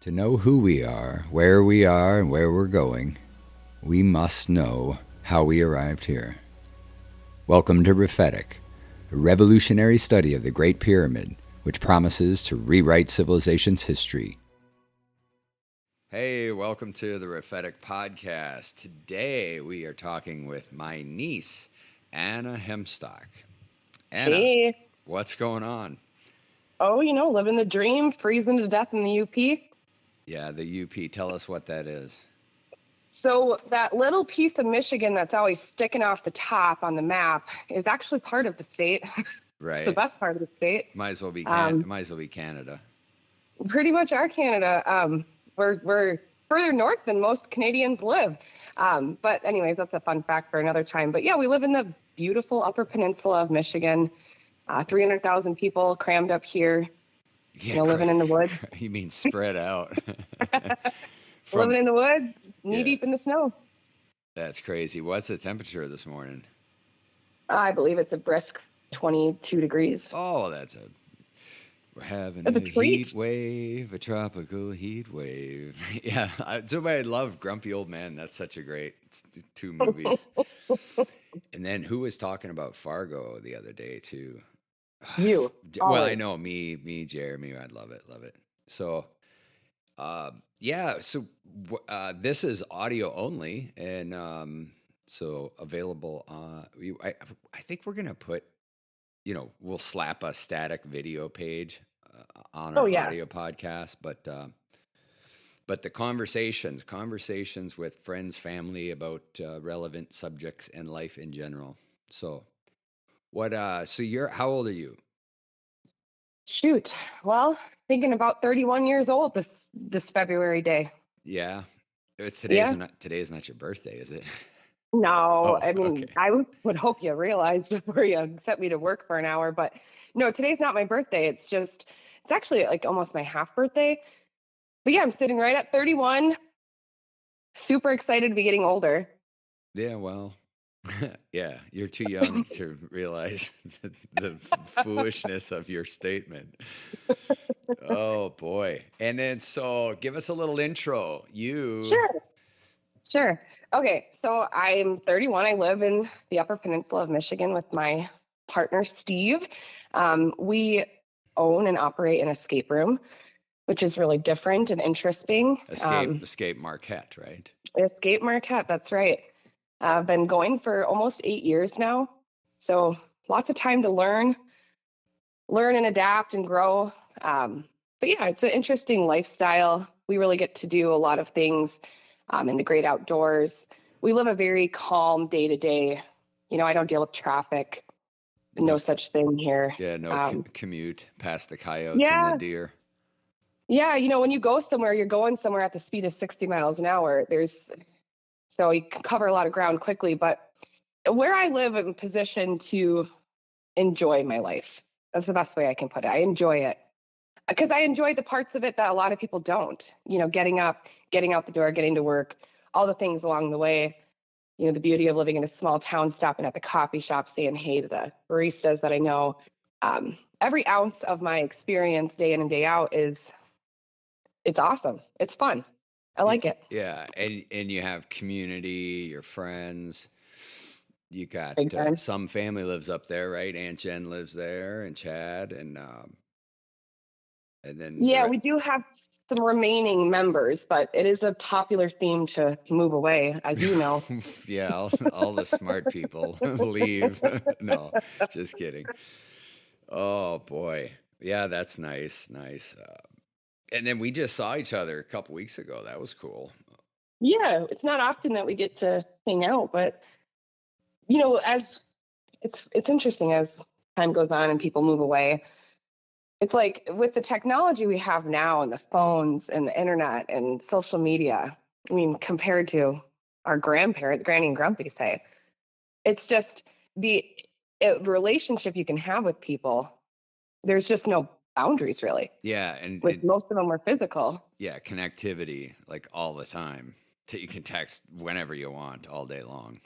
To know who we are, and where we're going, we must know how we arrived here. Welcome to Rephetic, a revolutionary study of the Great Pyramid, which promises to rewrite civilization's history. Hey, welcome to the Rephetic podcast. Today we are talking with my niece, Anna Hemstock. Anna, Hey. what's going on? Oh, living the dream, freezing to death in the UP. Yeah, the UP. Tell us what that is. So that little piece of Michigan that's always sticking off the top on the map is actually part of the state. It's the Right. best part of the state. Might as well be Canada. Pretty much our Canada. We're further north than most Canadians live. But anyways, that's a fun fact for another time. But yeah, we live in the beautiful Upper Peninsula of Michigan. 300,000 people crammed up here. Yeah, Living in the woods. You mean spread out? Living in the woods, knee deep in the snow. That's crazy. What's the temperature this morning? I believe it's a brisk 22 degrees. Oh, we're having That's a a treat. heat wave, a tropical heat wave. Yeah, I love Grumpy Old Man. That's such a great two movies. And then who was talking about Fargo the other day too? You. Well, I Always. know me, Jeremy. I'd love it. So, yeah. So this is audio only, and so available. I think we're gonna put, we'll slap a static video page on Oh, our yeah. audio podcast, but the conversations with friends, family about relevant subjects and life in general. So, what? So how old are you? Shoot. Well, thinking about 31 years old this February day. Yeah. Yeah. Today's not your birthday, is it? No, Oh, I mean, okay. I would hope you realized before you sent me to work for an hour, but no, today's not my birthday. It's actually like almost my half birthday. But yeah, I'm sitting right at 31. Super excited to be getting older. Yeah, well, yeah, you're too young to realize the foolishness of your statement. Oh boy. And then so give us a little intro. Sure. Okay, so I'm 31. I live in the Upper Peninsula of Michigan with my partner, Steve. We own and operate an escape room, which is really different and interesting. Escape Marquette, right? Escape Marquette, that's right. I've been going for almost 8 years now. So lots of time to learn and adapt and grow. But yeah, it's an interesting lifestyle. We really get to do a lot of things in the great outdoors. We live a very calm day to day. I don't deal with traffic. No such thing here. Yeah, no commute past the coyotes and the Yeah. deer. Yeah. When you go somewhere, you're going somewhere at the speed of 60 miles an hour. So you can cover a lot of ground quickly. But where I live, I'm positioned to enjoy my life. That's the best way I can put it. I enjoy it because I enjoy the parts of it that a lot of people don't. Getting up, getting out the door, getting to work, all the things along the way. The beauty of living in a small town, stopping at the coffee shop, saying hey to the baristas that I know. Every ounce of my experience day in and day out it's awesome. It's fun. I like it. Yeah, and you have community, your friends. You got Big time. some family lives up there, right? Aunt Jen lives there, and Chad, and then Yeah, we do have some remaining members, but it is a popular theme to move away, as you know. Yeah, all the smart people leave. No, just kidding. Oh boy, yeah, that's nice. And then we just saw each other a couple weeks ago. That was cool. Yeah, it's not often that we get to hang out, but as it's interesting as time goes on and people move away. It's like with the technology we have now and the phones and the internet and social media, I mean, compared to our grandparents, Granny and Grumpy say, it's just the relationship you can have with people. There's just no boundaries really. Yeah, and With most of them were physical. yeah, connectivity like all the time. You can text whenever you want, all day long.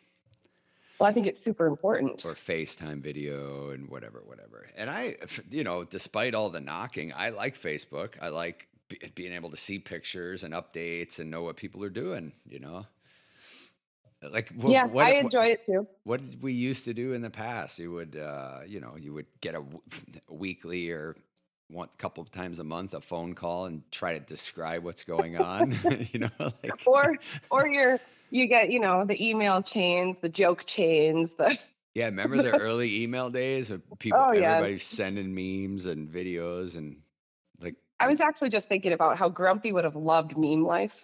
Well, I think it's super important. Or FaceTime video and whatever. And despite all the knocking, I like Facebook. I like being able to see pictures and updates and know what people are doing, you know? Like Yeah, I enjoy it too. what did we used to do in the past? You would, you would get a weekly or one couple of times a month a phone call and try to describe what's going on. Like Or you get, the email chains, the joke chains, the yeah. Remember the early email days of oh yeah. everybody sending memes and videos and like, I was actually just thinking about how Grumpy would have loved meme life.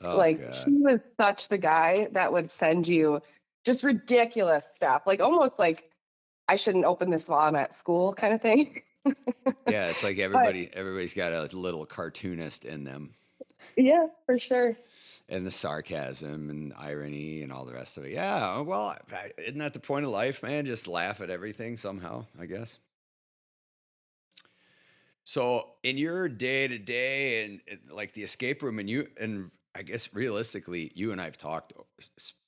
oh Like he God, was such the guy that would send you just ridiculous stuff, like almost like I shouldn't open this while I'm at school kind of thing. yeah. It's like But everybody's got a little cartoonist in them. yeah, for sure. And the sarcasm and irony and all the rest of it. Yeah, well, isn't that the point of life, man? Just laugh at everything somehow, I guess. So, in your day to day and like the escape room, and I guess realistically, you and I've talked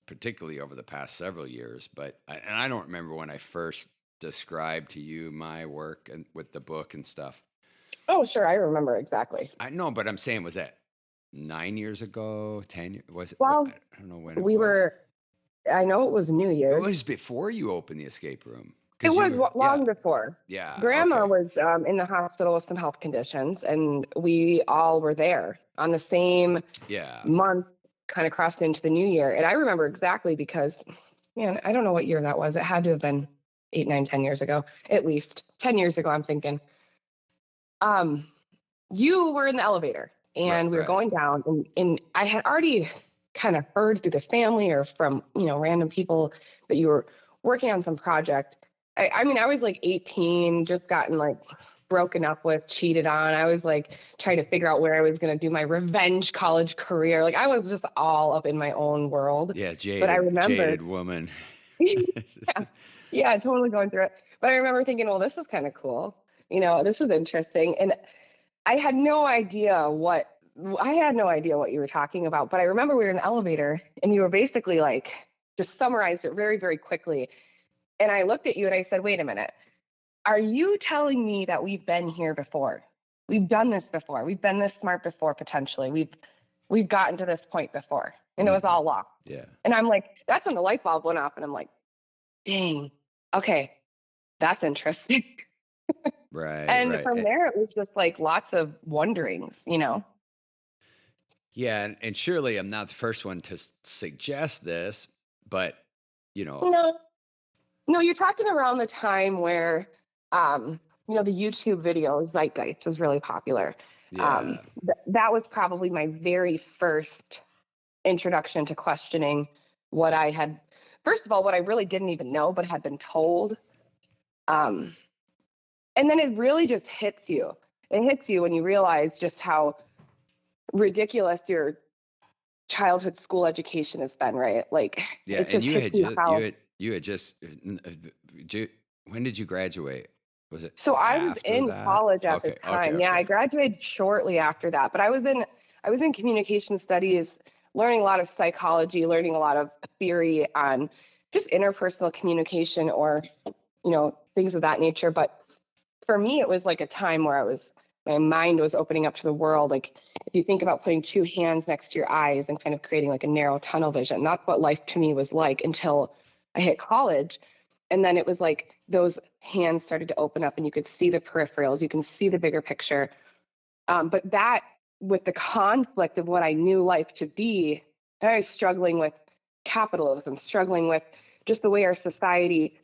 particularly over the past several years, but and I don't remember when I first described to you my work and with the book and stuff. Oh, sure, I remember exactly. I know, but I'm saying, was that 9 years ago, 10 years? Was it? Well, I don't know when it we was. were I know it was New It Year's. was before you opened the escape room It because you was were, yeah, long before. yeah, Grandma okay, was in the hospital with some health conditions, and we all were there on the same yeah, month, kind of crossed into the new year. And I remember exactly because, man, I don't know what year that was. It had to have been 8, 9, 10 years ago, at least 10 years ago. I'm thinking. Um, you were in the elevator, right, and we were right, going down, and I had already kind of heard through the family or from random people that you were working on some project. I mean, I was like 18, just gotten like broken up with, cheated on. I was like trying to figure out where I was going to do my revenge college career. Like I was just all up in my own world. yeah, But I remembered, jaded woman. yeah, yeah, totally going through it. But I remember thinking, well, this is kind of cool. This is interesting. And I had no idea what you were talking about, but I remember we were in the elevator and you were basically like just summarized it very, very quickly. And I looked at you and I said, wait a minute, are you telling me that we've been here before? We've done this before. We've been this smart before, potentially. We've gotten to this point before. And it was Hmm. all law. Yeah, And I'm like, that's when the light bulb went off and I'm like, dang, okay, that's interesting. right, And right. from there, it was just like lots of wonderings. Yeah, and surely I'm not the first one to suggest this, but you know, No, no, you're talking around the time where, the YouTube video Zeitgeist was really popular. yeah, That was probably my very first introduction to questioning what I had, first of all, what I really didn't even know, but had been told. Um, and then it really just hits you. It hits you when you realize just how ridiculous your childhood school education has been, right? Like yeah. it And just hits you how. you had just when did you graduate? Was it So I was after in that? college at the Okay, okay, time. Yeah, okay. I graduated shortly after that, but I was in communication studies, learning a lot of psychology, learning a lot of theory on just interpersonal communication or, things of that nature. But for me, it was like a time where my mind was opening up to the world. Like if you think about putting two hands next to your eyes and kind of creating like a narrow tunnel vision, that's what life to me was like until I hit college. And then it was like those hands started to open up and you could see the peripherals, you can see the bigger picture. But that with the conflict of what I knew life to be, I was struggling with capitalism, struggling with just the way our society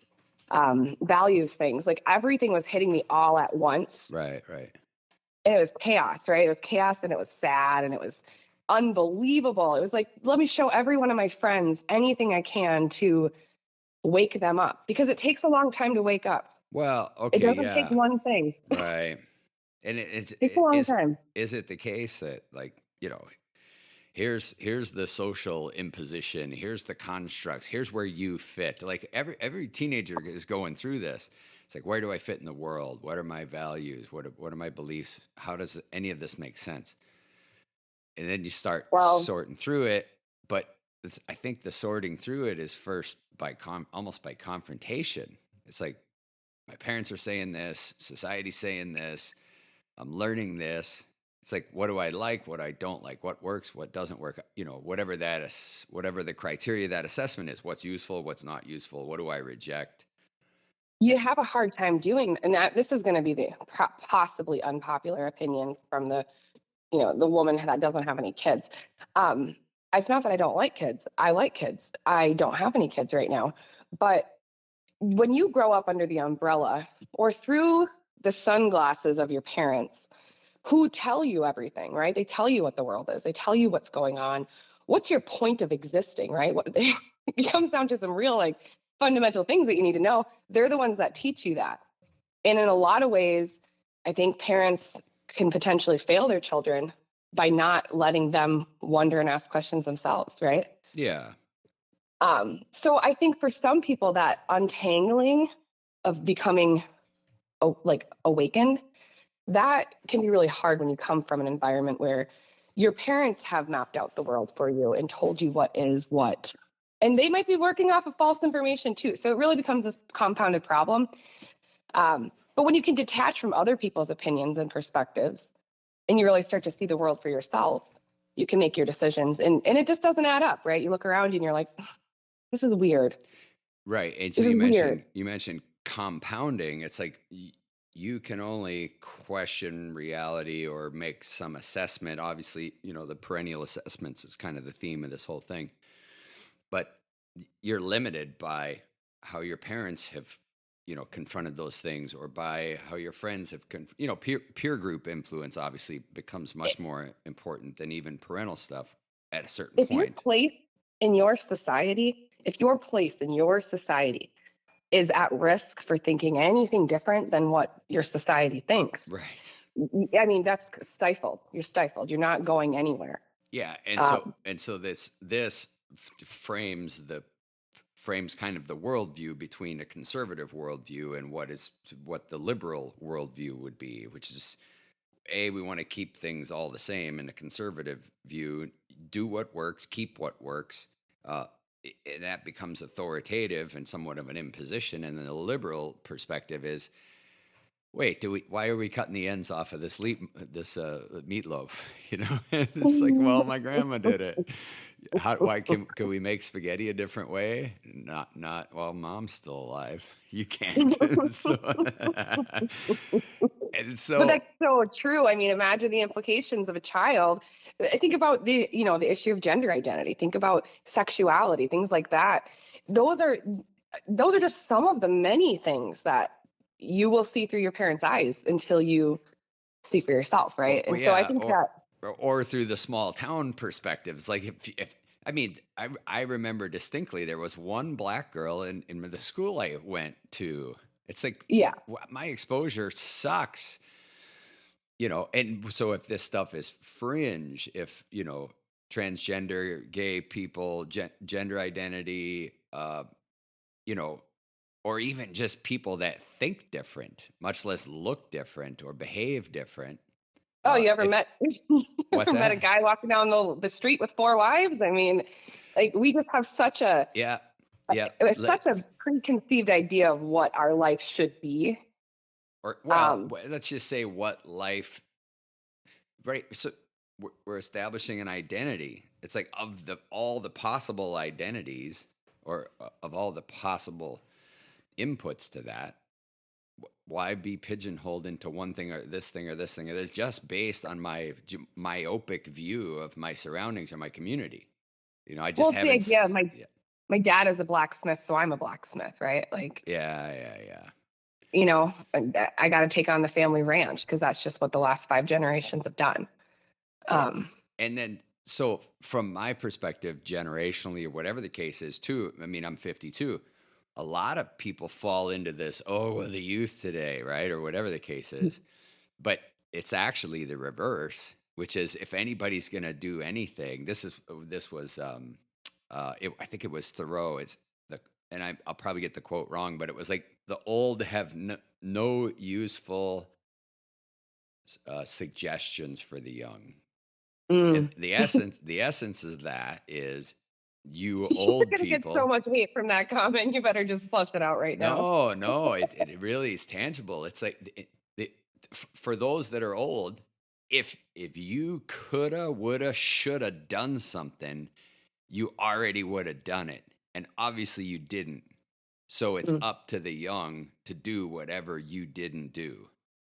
values things. Like everything was hitting me all at once. Right, right. And it was chaos, right? It was chaos and it was sad and it was unbelievable. It was like, let me show every one of my friends anything I can to wake them up because it takes a long time to wake up. Well, It okay, doesn't take yeah, one thing. It right. And takes a long time. is it the case that like here's the social imposition, here's the constructs, here's where you fit. Like every teenager is going through this. It's like, where do I fit in the world? What are my values? What are my beliefs? How does any of this make sense? And then you start Well, sorting through it. But I think the sorting through it is first by almost by confrontation. It's like my parents are saying this, society's saying this, I'm learning this. It's like, what do I like, what I don't like, what works, what doesn't work, whatever that is, whatever the criteria that assessment is, what's useful, what's not useful, what do I reject? You have a hard time doing, and that this is going to be the possibly unpopular opinion from the woman that doesn't have any kids. Um, it's not that I don't like kids. I like kids. I don't have any kids right now. But when you grow up under the umbrella or through the sunglasses of your parents who tell you everything, right? They tell you what the world is. They tell you what's going on. What's your point of existing, right? It comes down to some real fundamental things that you need to know. They're the ones that teach you that. And in a lot of ways, I think parents can potentially fail their children by not letting them wonder and ask questions themselves, right? Yeah. So I think for some people that untangling of becoming awakened, that can be really hard when you come from an environment where your parents have mapped out the world for you and told you what is what. And they might be working off of false information too. So it really becomes this compounded problem. But when you can detach from other people's opinions and perspectives, and you really start to see the world for yourself, you can make your decisions. And it just doesn't add up, right? You look around you and you're like, this is weird. Right. And so This is weird. you mentioned compounding. It's like you can only question reality or make some assessment. Obviously, the perennial assessments is kind of the theme of this whole thing. But you're limited by how your parents have confronted those things, or by how your friends have peer group influence obviously becomes much more important than even parental stuff at a certain If your point. place in your society, is at risk for thinking anything different than what your society thinks, Right. I mean, that's stifled. You're stifled. You're not going anywhere. Yeah, and so this frames kind of the worldview between a conservative worldview and what the liberal worldview would be, which is we want to keep things all the same. In a conservative view, do what works, keep what works. And that becomes authoritative and somewhat of an imposition. And then the liberal perspective is, wait, why are we cutting the ends off of this meatloaf? It's like, well, my grandma did it. Why can we make spaghetti a different way? Not while mom's still alive. You can't. so, and But so, that's so true. I mean, imagine the implications of a child. I think about the issue of gender identity. Think about sexuality, things like that. Those are just some of the many things that you will see through your parents' eyes until you see for yourself, right? well, And so I yeah, think that or through the small town perspectives. Like if I mean, I remember distinctly there was one black girl in the school I went to. It's like, yeah. my exposure sucks. And so if this stuff is fringe, if transgender, gay people, gender identity, or even just people that think different, much less look different or behave different. Oh, you ever If met What's met a that? guy walking down the street with 4 wives? I mean, we just have such a Yeah, yeah. such a preconceived idea of what our life should be. Let's just say what life. Right. So we're establishing an identity. It's like of all the possible identities, or of all the possible inputs to that. Why be pigeonholed into one thing or this thing or this thing? They're just based on my myopic view of my surroundings or my community. I just Well, it's the haven't. idea of Yeah, my dad is a blacksmith, so I'm a blacksmith, right? yeah. I got to take on the family ranch because that's just what the last 5 generations have done. And then, so from my perspective, generationally or whatever the case is, too. I mean, I'm 52. A lot of people fall into this, well, the youth today, right? Or whatever the case is. But it's actually the reverse, which is, if anybody's going to do anything, I think it was Thoreau. I'll probably get the quote wrong, but it was like, the old have no useful suggestions for the young. And the essence of that is, you You're old going to get people. so much hate from that comment. You better just flush it out right now. No, it really is tangible. It's like, for those that are old, if you coulda, woulda, shoulda done something, you already would have done it. And obviously you didn't. So it's Mm. up to the young to do whatever you didn't do.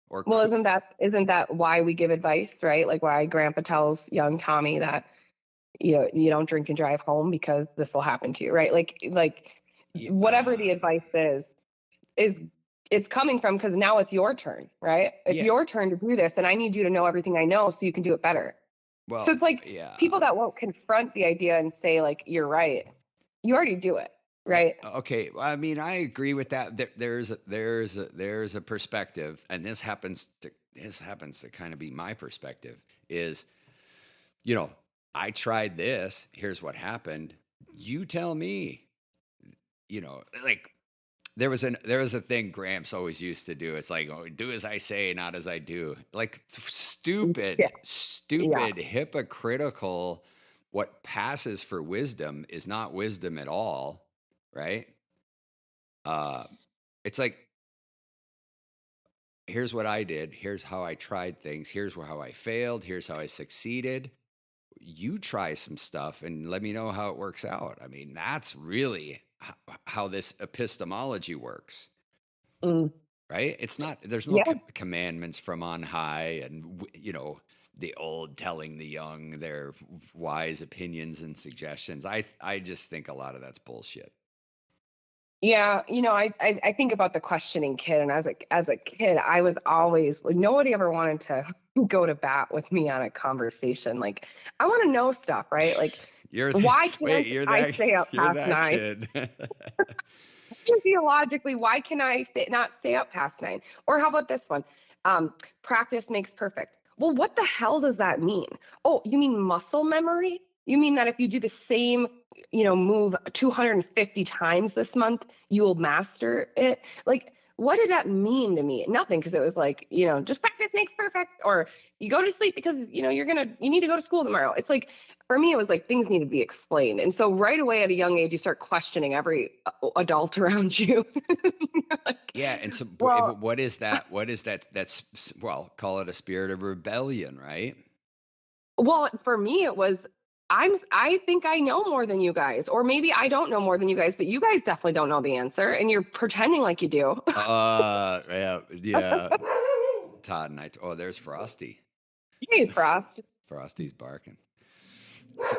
Or Well, isn't that why we give advice, right? Like why Grandpa tells young Tommy that you don't drink and drive home because this will happen to you, right? Like yeah, whatever the advice is it's coming from, because now it's your turn, right? It's yeah, your turn to do this, and I need you to know everything I know so you can do it better. So well, it's like yeah. people that won't confront the idea and say like you're right, you already do it, right? Okay, well, I mean, I agree with that. There's a perspective, and this happens to kind of be my perspective. Is you know, I tried this. Here's what happened. You tell me. Like there was a thing Gramps always used to do. It's like, oh, do as I say, not as I do. Like Yeah, yeah, stupid, hypocritical. What passes for wisdom is not wisdom at all, right? Uh, it's like, here's what I did. Here's how I tried things. Here's how I failed. Here's how I succeeded. You try some stuff and let me know how it works out. I mean, that's really how this epistemology works, mm, right? There's no yeah, commandments from on high, and the old telling the young their wise opinions and suggestions. I just think a lot of that's bullshit. yeah. I think about the questioning kid, and as a kid, I was always like, nobody ever wanted to go to bat with me on a conversation. Like, I want to know stuff, right? Like, You're the, why wait, can't you're I that stay up you're past that 9? kid. Physiologically, why can I not stay up past 9? Or how about this one? Practice makes perfect. Well, what the hell does that mean? Oh, you mean muscle memory? You mean that if you do the same, move 250 times this month, you will master it? Like, what did that mean to me? Nothing, because it was like, just practice makes perfect, or you go to sleep because, you need to go to school tomorrow. It's like, for me, it was like things need to be explained. And so right away at a young age, you start questioning every adult around you. Like, Yeah, and so well, what is that? What is that? Well, call it a spirit of rebellion, right? well, for me, it was I think I know more than you guys, or maybe I don't know more than you guys, but you guys definitely don't know the answer, and you're pretending like you do. Yeah, yeah. Todd and oh, there's Frosty. Hey, Frost. Frosty's barking. So,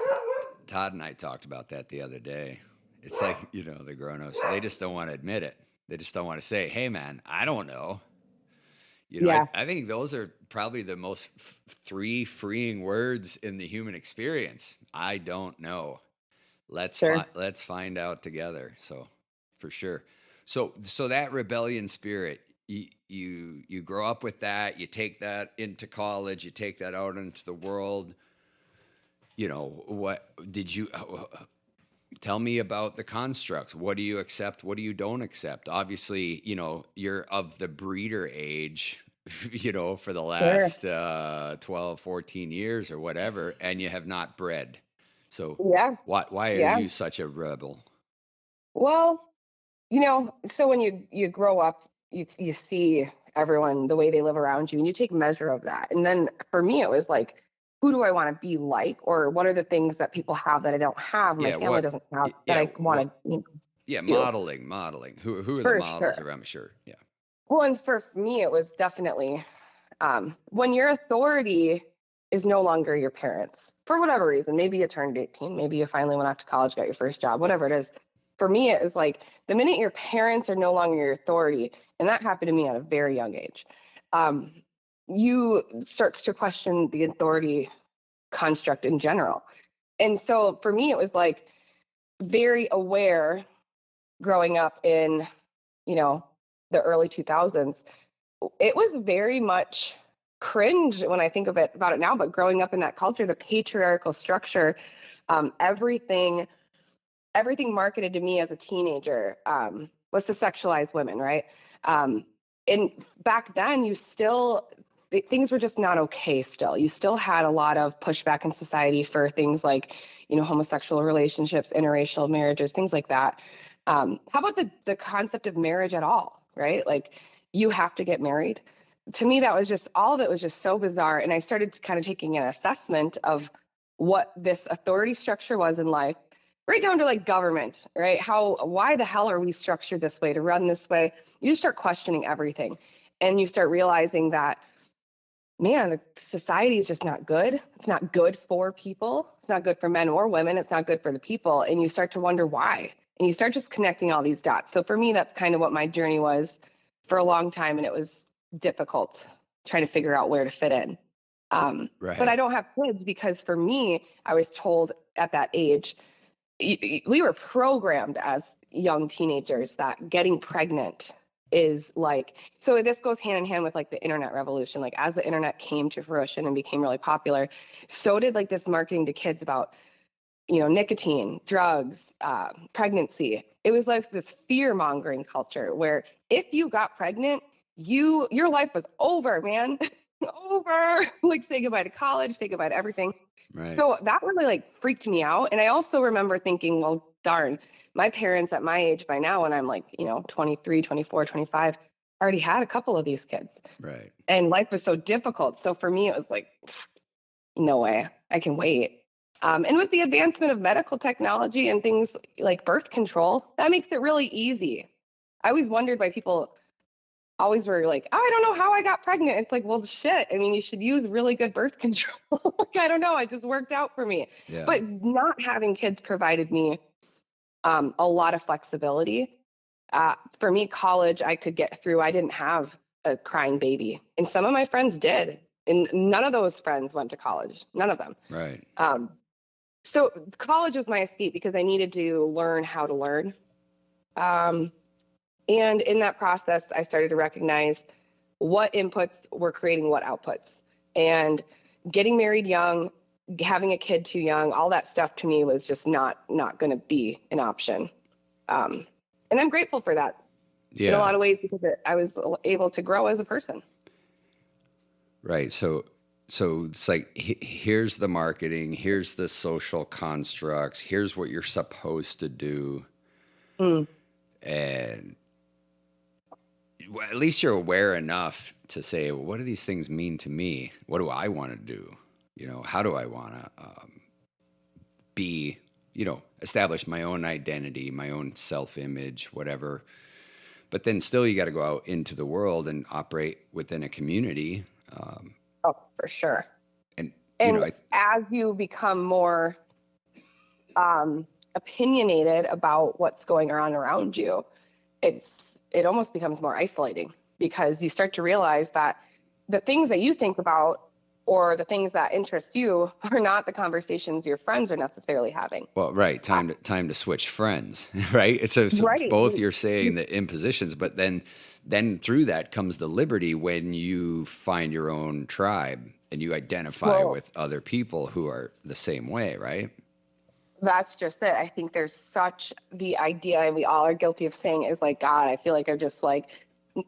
Todd and I talked about that the other day. It's like, the grown-ups, they just don't want to admit it. They just don't want to say, hey, man, I don't know. Yeah, I think those are probably the most three freeing words in the human experience. I don't know. sure. Let's find out together. So, for sure. So that rebellion spirit, you grow up with that. You take that into college. You take that out into the world. What did you tell me about the constructs? What do you accept? What do you don't accept? Obviously, you're of the breeder age, for the Sure. last 12, 14 years or whatever, and you have not bred. So Yeah, why are yeah. you such a rebel? Well, so when you grow up, you see everyone the way they live around you, and you take measure of that. And then for me, it was like, who do I want to be like, or what are the things that people have that I don't have, my Yeah, family doesn't have, that yeah, I want what, to yeah, do? modeling. Who are the For models sure. around? Sure. Yeah. Well, and for me, it was definitely when your authority is no longer your parents for whatever reason. Maybe you turned 18, maybe you finally went off to college, got your first job, whatever it is. For me, it is like the minute your parents are no longer your authority, and that happened to me at a very young age, um, you start to question the authority construct in general. And so for me, it was like very aware growing up in, you know, the early 2000s. It was very much cringe when I think of it about it now, but growing up in that culture, the patriarchal structure, everything marketed to me as a teenager was to sexualize women, right? And back then, things were just not okay still. You still had a lot of pushback in society for things like, homosexual relationships, interracial marriages, things like that. How about the concept of marriage at all, right? Like, you have to get married. to me, that was just, all of it was just so bizarre. And I started kind of taking an assessment of what this authority structure was in life, right down to like government, right? Why the hell are we structured this way, to run this way? You just start questioning everything. And you start realizing that, man, the society is just not good. It's not good for people. It's not good for men or women. It's not good for the people. And you start to wonder why. And you start just connecting all these dots. So for me, that's kind of what my journey was for a long time. And it was difficult trying to figure out where to fit in. Right. But I don't have kids because for me, I was told at that age, we were programmed as young teenagers that getting pregnant is like, so this goes hand in hand with like the internet revolution. Like as the internet came to fruition and became really popular, so did like this marketing to kids about, nicotine, drugs, pregnancy. It was like this fear mongering culture where if you got pregnant, your life was over, man. Over. Like say goodbye to college, say goodbye to everything. Right. So that really like freaked me out. And I also remember thinking, well, darn, my parents at my age by now, when I'm like, 23, 24, 25, already had a couple of these kids. Right. And life was so difficult. So for me, it was like, no way, I can wait. And with the advancement of medical technology and things like birth control, that makes it really easy. I always wondered why people always were like, oh, I don't know how I got pregnant. It's like, well, shit. I mean, you should use really good birth control. Like, I don't know. It just worked out for me. Yeah. But not having kids provided me a lot of flexibility. For me, college, I could get through. I didn't have a crying baby. And some of my friends did. And none of those friends went to college. None of them. Right. So college was my escape because I needed to learn how to learn. And in that process, I started to recognize what inputs were creating what outputs. And getting married young, having a kid too young, all that stuff to me was just not going to be an option. And I'm grateful for that in a lot of ways because I was able to grow as a person. Right. So it's like, here's the marketing, here's the social constructs, here's what you're supposed to do. And at least you're aware enough to say, well, what do these things mean to me? What do I want to do? How do I want to be, establish my own identity, my own self-image, whatever. But then still you got to go out into the world and operate within a community. Oh, for sure. And as you become more opinionated about what's going on around you, it almost becomes more isolating because you start to realize that the things that you think about or the things that interest you are not the conversations your friends are necessarily having. Well, right. Time to switch friends, right? So right. Both you're saying the impositions, but then through that comes the liberty when you find your own tribe and you identify with other people who are the same way, right? That's just it. I think there's such the idea, and we all are guilty of saying, is like, God, I feel like I'm just like,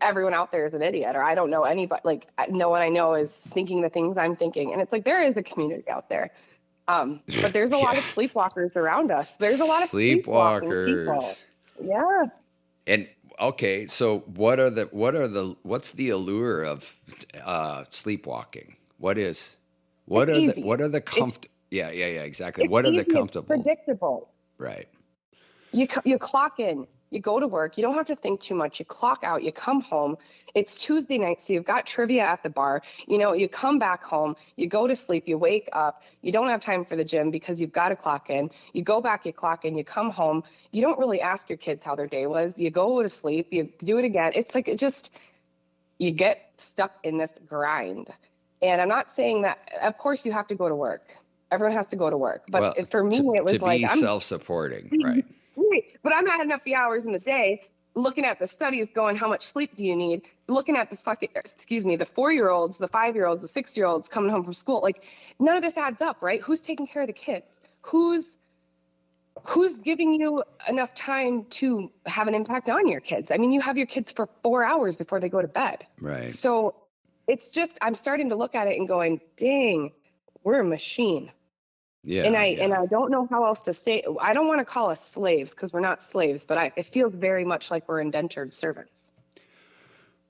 everyone out there is an idiot, or I don't know anybody. Like, no one I know is thinking the things I'm thinking. And it's like, there is a community out there. But there's a lot of sleepwalkers around us. There's a lot of sleepwalking people. Yeah. And okay, so what's the allure of sleepwalking? What are the comfort? Yeah, exactly. What are the comfortable? It's predictable. Right. You clock in, you go to work, you don't have to think too much, you clock out, you come home, it's Tuesday night, so you've got trivia at the bar, you come back home, you go to sleep, you wake up, you don't have time for the gym because you've got to clock in, you go back, you clock in, you come home, you don't really ask your kids how their day was, you go to sleep, you do it again. It's like, you get stuck in this grind. And I'm not saying that, of course you have to go to work. Everyone has to go to work. But for me, it was to be self-supporting, right? But I'm adding up the hours in the day, looking at the studies, going, how much sleep do you need? Looking at the 4-year-olds, the 5-year-olds, the 6-year-olds coming home from school. Like, none of this adds up, right? Who's taking care of the kids? Who's giving you enough time to have an impact on your kids? I mean, you have your kids for 4 hours before they go to bed. Right. So it's just, I'm starting to look at it and going, dang, we're a machine. Yeah. And I don't know how else to say. I don't want to call us slaves because we're not slaves, but it feels very much like we're indentured servants.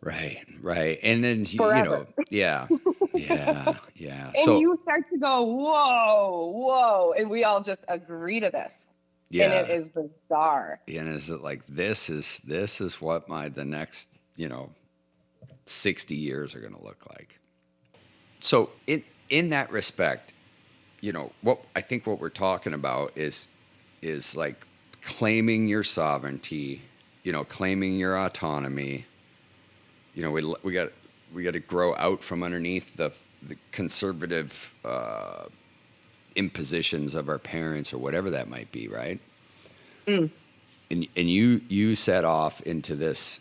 Right. And then, forever. yeah, yeah. And So, you start to go, whoa. And we all just agree to this. And it yeah. is bizarre. And is it like, this is what the next, 60 years are going to look like. So in that respect, what I think what we're talking about is like claiming your sovereignty, claiming your autonomy. We got to grow out from underneath the conservative impositions of our parents or whatever that might be, right? Mm. And you set off into this,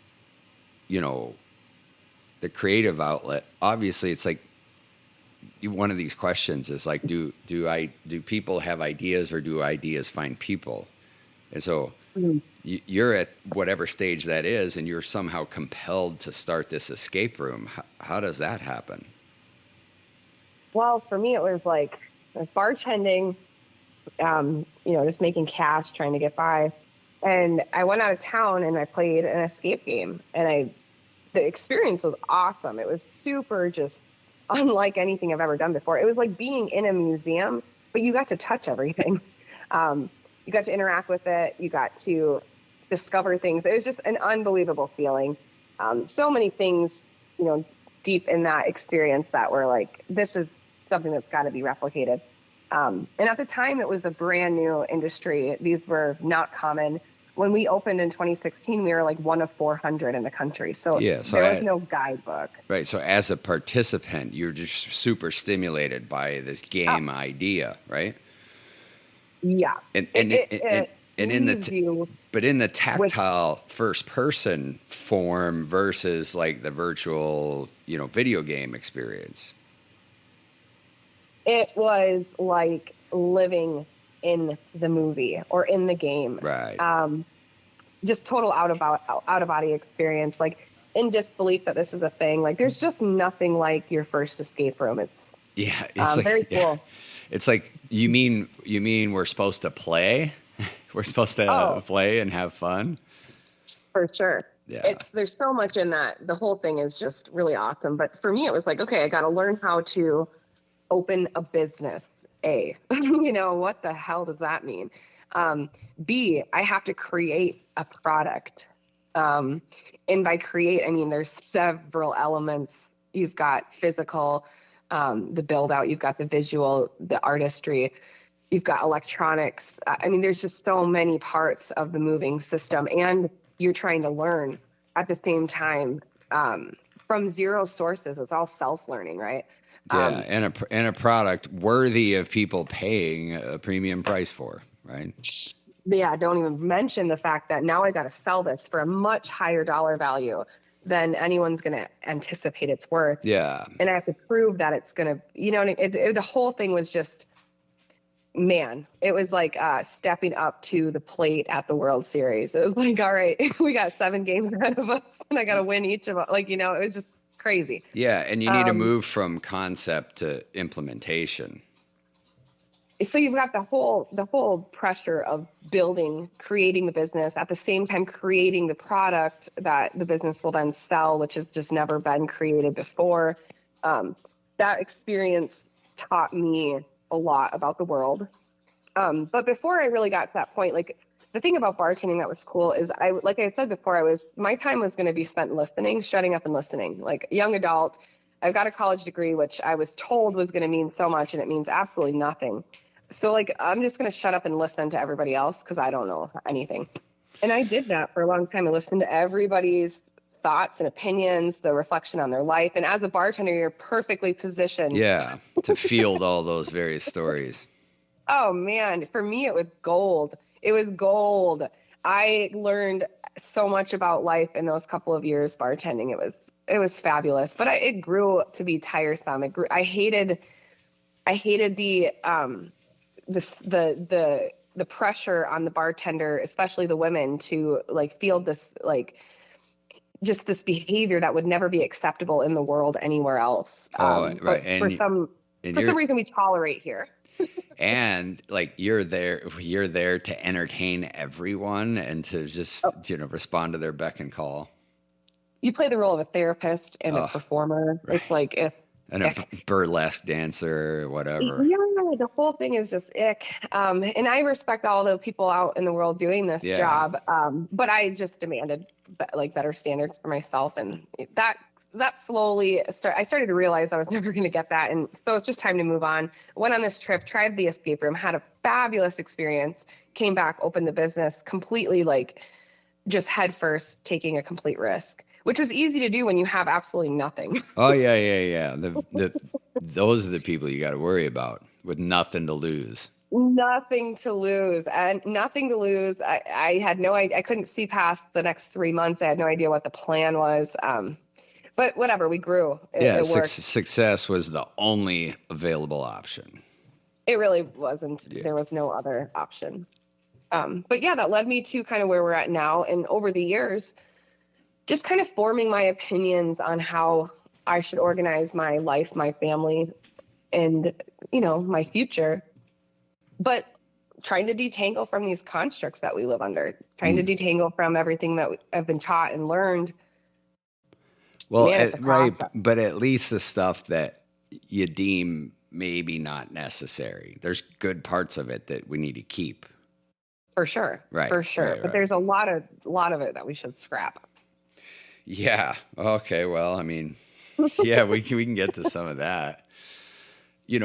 the creative outlet. Obviously, it's like one of these questions is like, do people have ideas, or do ideas find people? And so Mm. you're at whatever stage that is, and you're somehow compelled to start this escape room. How does that happen? Well, for me, it was like bartending, just making cash, trying to get by. And I went out of town and I played an escape game, and the experience was awesome. It was super just unlike anything I've ever done before. It was like being in a museum, but you got to touch everything. You got to interact with it. You got to discover things. It was just an unbelievable feeling. So many things, deep in that experience that were like, this is something that's got to be replicated. And at the time, it was a brand new industry. These were not common. When we opened in 2016, we were like one of 400 in the country. So Yeah, there was no guidebook. right. So as a participant, you're just super stimulated by this game idea, right? Yeah. And It in leaves you but in the with, tactile first person form versus like the virtual, video game experience. it was like living in the movie or in the game. Right. Just total out of body experience, like in disbelief that this is a thing. Like there's just nothing like your first escape room. It's Yeah, it's like very cool. It's like you mean we're supposed to play? We're supposed to Oh, play and have fun? for sure. Yeah. There's so much in that. The whole thing is just really awesome. But for me, it was like, okay, I got to learn how to open a business. A, what the hell does that mean? B, I have to create a product. And by create, I mean, there's several elements. You've got physical, the build out, you've got the visual, the artistry, you've got electronics. I mean, there's just so many parts of the moving system, and you're trying to learn at the same time, from zero sources. It's all self-learning, right? Yeah, and a product worthy of people paying a premium price for, right? Yeah, don't even mention the fact that now I got to sell this for a much higher dollar value than anyone's going to anticipate it's worth. Yeah. And I have to prove that it's going to, the whole thing was just, man, it was like stepping up to the plate at the World Series. It was like, all right, we got 7 games ahead of us and I got to win each of them. Like, it was just crazy. Yeah, and you need to move from concept to implementation. So you've got the whole pressure of creating the business, at the same time creating the product that the business will then sell, which has just never been created before. That experience taught me a lot about the world. But before I really got to that point, like the thing about bartending that was cool is like I said before, my time was going to be spent listening, shutting up and listening. Like young adult, I've got a college degree, which I was told was going to mean so much, and it means absolutely nothing. So like, I'm just going to shut up and listen to everybody else because I don't know anything. And I did that for a long time. I listened to everybody's thoughts and opinions, the reflection on their life. And as a bartender, you're perfectly positioned. Yeah, to field all those various stories. Oh man, for me, it was gold. It was gold. I learned so much about life in those couple of years bartending. It was fabulous, but it grew to be tiresome. I hated the pressure on the bartender, especially the women, to like feel this, like just this behavior that would never be acceptable in the world anywhere else. Right. But And for some reason we tolerate here. And like you're there to entertain everyone and to just respond to their beck and call. you play the role of a therapist and a Oh, performer. It's right. like if, And a burlesque dancer or whatever. yeah, the whole thing is just ick. And I respect all the people out in the world doing this Yeah. job. But I just demanded like better standards for myself, and that slowly I started to realize I was never going to get that, and so it's just time to move on. Went on this trip, tried the escape room, had a fabulous experience. Came back, opened the business completely, like just head first, taking a complete risk, which was easy to do when you have absolutely nothing. Oh yeah, yeah, yeah. Those are the people you got to worry about with nothing to lose. Nothing to lose, and nothing to lose. I had no idea. I couldn't see past the next 3 months. I had no idea what the plan was. But whatever, we grew. Yeah, It worked. success was the only available option. It really wasn't. Yeah. There was no other option. But yeah, that led me to kind of where we're at now. And over the years, just kind of forming my opinions on how I should organize my life, my family, and, my future. But trying to detangle from these constructs that we live under, trying to detangle from everything that I've been taught and learned. Well, Man, it's a right, process. but at least the stuff that you deem maybe not necessary. There's good parts of it that we need to keep. For sure. Right. For sure. Right, But right. there's a lot of it that we should scrap. Yeah. Okay. Well, I mean, yeah, we can get to some of that. In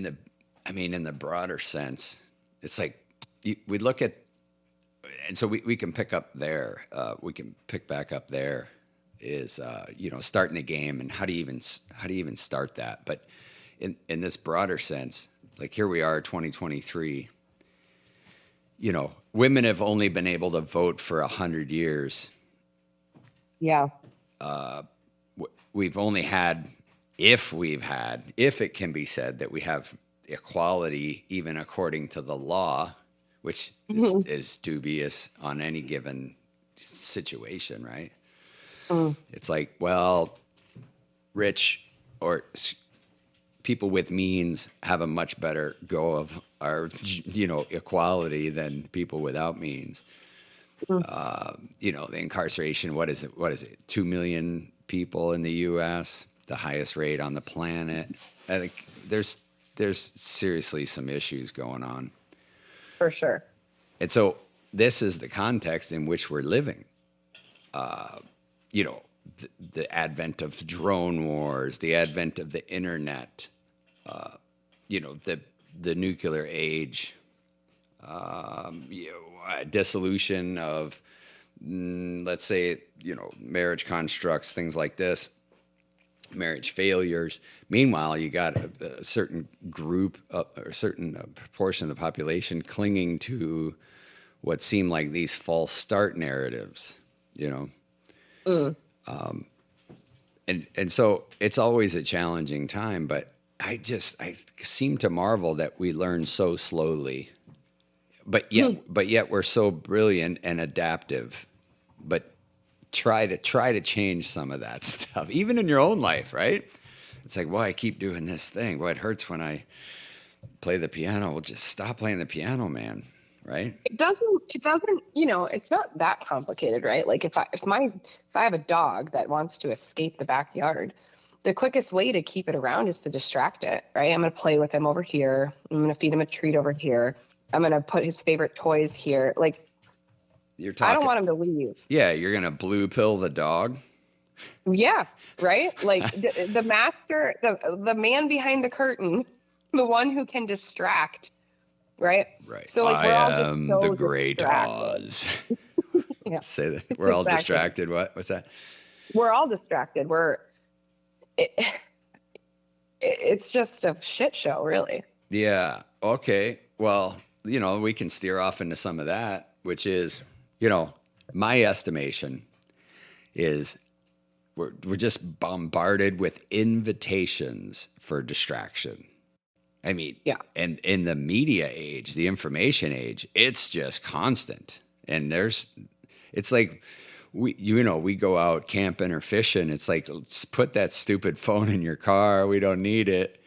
the broader sense, it's like we look at, and so we can pick up there. We can pick back up there. Is starting the game, and how do you even start that? But in this broader sense, like here we are, 2023. Women have only been able to vote for 100 years. Yeah. We've only had, if it can be said that we have equality, even according to the law, which is dubious on any given situation, right? It's like, well, rich or people with means have a much better go of our, equality than people without means. The incarceration, what is it? 2 million people in the U.S., the highest rate on the planet. I think there's seriously some issues going on. For sure. And so this is the context in which we're living. The advent of drone wars, the advent of the internet, the nuclear age, dissolution of, let's say, marriage constructs, things like this, marriage failures. Meanwhile, you got a certain group or a certain proportion of the population clinging to what seem like these false start narratives, And so it's always a challenging time, but I seem to marvel that we learn so slowly, but yet we're so brilliant and adaptive. But try to change some of that stuff, even in your own life, right? It's like, well, I keep doing this thing. Well, it hurts when I play the piano. Well, just stop playing the piano, man. Right? It doesn't, it's not that complicated, right? Like if I have a dog that wants to escape the backyard, the quickest way to keep it around is to distract it, right? I'm going to play with him over here. I'm going to feed him a treat over here. I'm going to put his favorite toys here. Like, You're talking, I don't want him to leave. Yeah, you're going to blue pill the dog. Yeah, right? Like the master, the man behind the curtain, the one who can distract, right? Right. So like I am the great Oz. Yeah. Say that we're all distracted. What's that? We're all distracted. It's just a shit show, really. Yeah. Okay. Well, we can steer off into some of that, which is, my estimation is we're just bombarded with invitations for distraction. I mean, yeah. And in the media age, the information age, it's just constant. And it's like we go out camping or fishing. It's like, just put that stupid phone in your car. We don't need it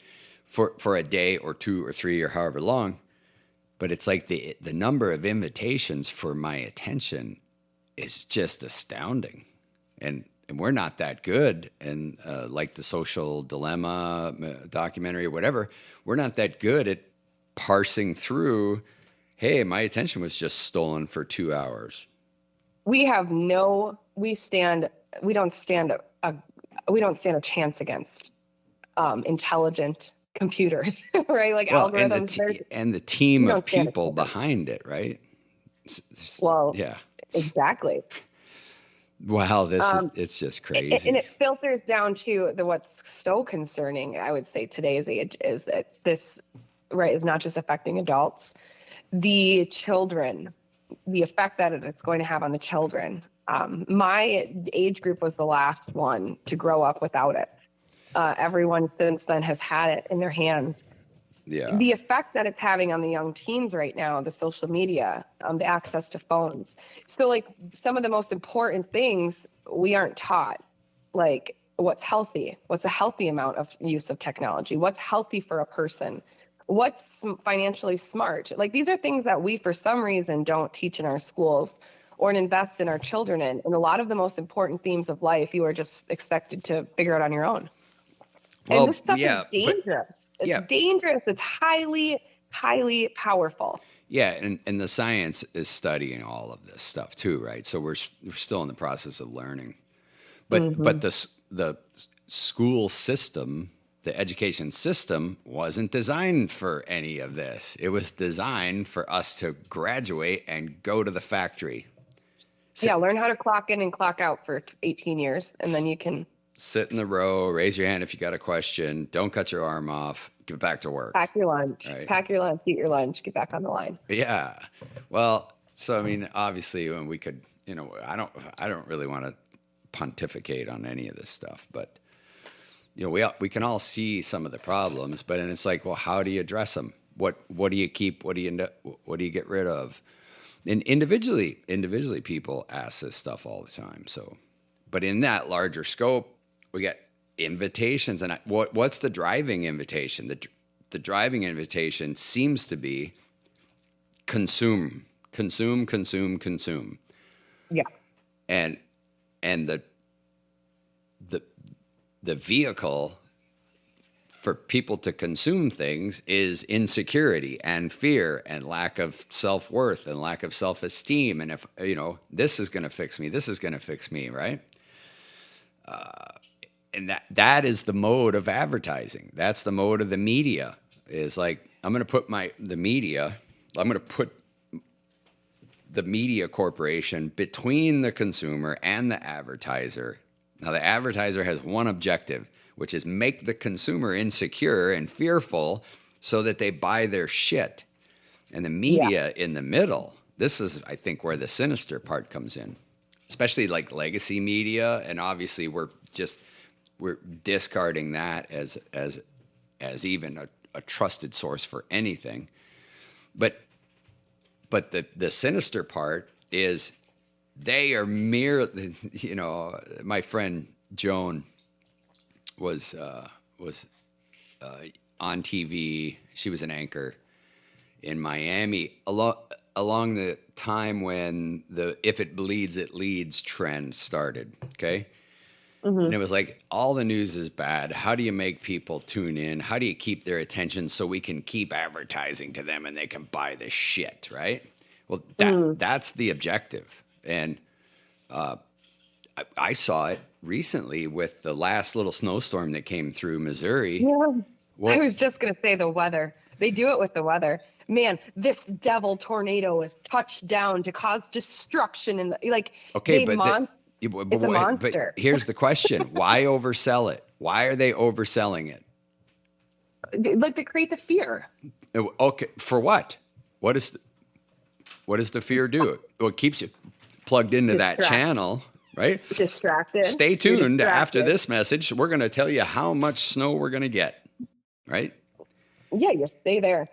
for a day or 2 or 3 or however long. But it's like the number of invitations for my attention is just astounding. And and we're not that good. And like the Social Dilemma documentary or whatever, we're not that good at parsing through. Hey, my attention was just stolen for 2 hours. We don't stand a chance against intelligent computers, right? Like Well, algorithms. and the We team don't of stand a people chance. behind it, right? Well, Yeah. exactly. Wow, Um, it's just and crazy. it filters down to what's so concerning, I would say, today's age is that this, right, is not just affecting adults, the children, the effect that it's going to have on the children. My age group was the last one to grow up without it. Everyone since then has had it in their hands. Yeah. The effect that it's having on the young teens right now, the social media, the access to phones. So, like, some of the most important things we aren't taught, like what's healthy, what's a healthy amount of use of technology, what's healthy for a person, what's financially smart. Like, these are things that we, for some reason, don't teach in our schools or invest in our children in. And a lot of the most important themes of life, you are just expected to figure out on your own. And this Well, stuff is yeah, but dangerous. It's yeah, dangerous. It's highly, highly powerful. yeah, and the science is studying all of this stuff too, right? So we're still in the process of learning. But Hmm. the school system, the education system wasn't designed for any of this. It was designed for us to graduate and go to the factory. Yeah, Sit, learn how to clock in and clock out for 18 years, and then you can sit in the row, raise your hand if you got a question, don't cut your arm off, get back to work, right? pack your lunch, eat your lunch, get back on the line. Yeah. Well, so I mean, obviously, when we could, I don't really want to pontificate on any of this stuff, but we can all see some of the problems, but and it's like, well, how do you address them? What do you keep? What do you get rid of? And individually, people ask this stuff all the time. So, but in that larger scope, we get invitations, and what's the driving invitation? The driving invitation seems to be consume, consume, consume, consume, Yeah. and and the the vehicle for people to consume things is insecurity and fear and lack of self-worth and lack of self-esteem. And if this is going to fix me, this is going to fix me, right? And that is the mode of advertising. That's the mode of the media. Is like, I'm going to put the media corporation between the consumer and the advertiser. Now, the advertiser has one objective, which is make the consumer insecure and fearful so that they buy their shit. And the Yeah. media in the middle, this is, I think, where the sinister part comes in, especially like legacy media. And obviously, we're discarding that as even a trusted source for anything. But the sinister part is they are mere, my friend Joan was on TV. She was an anchor in Miami along the time when the "if it bleeds, it leads" trend started. Okay. Hmm. And it was like, all the news is bad. How do you make people tune in? How do you keep their attention so we can keep advertising to them and they can buy the shit, right? Well, Mm. that's the objective. And I saw it recently with the last little snowstorm that came through Missouri. Yeah. I Well, was just going to say the weather. They do it with the weather. Man, this devil tornado has touched down to cause destruction in the, like, okay, but it's a but monster. here's the question: why oversell it? Why are they overselling it? Like, to create the fear. Okay, for what? What does the fear do? Well, it keeps you plugged into that Distract. channel, right? Distracted. Stay You're tuned. After distracted. this message, we're going to tell you how much snow we're going to get, right? Yeah, you stay there.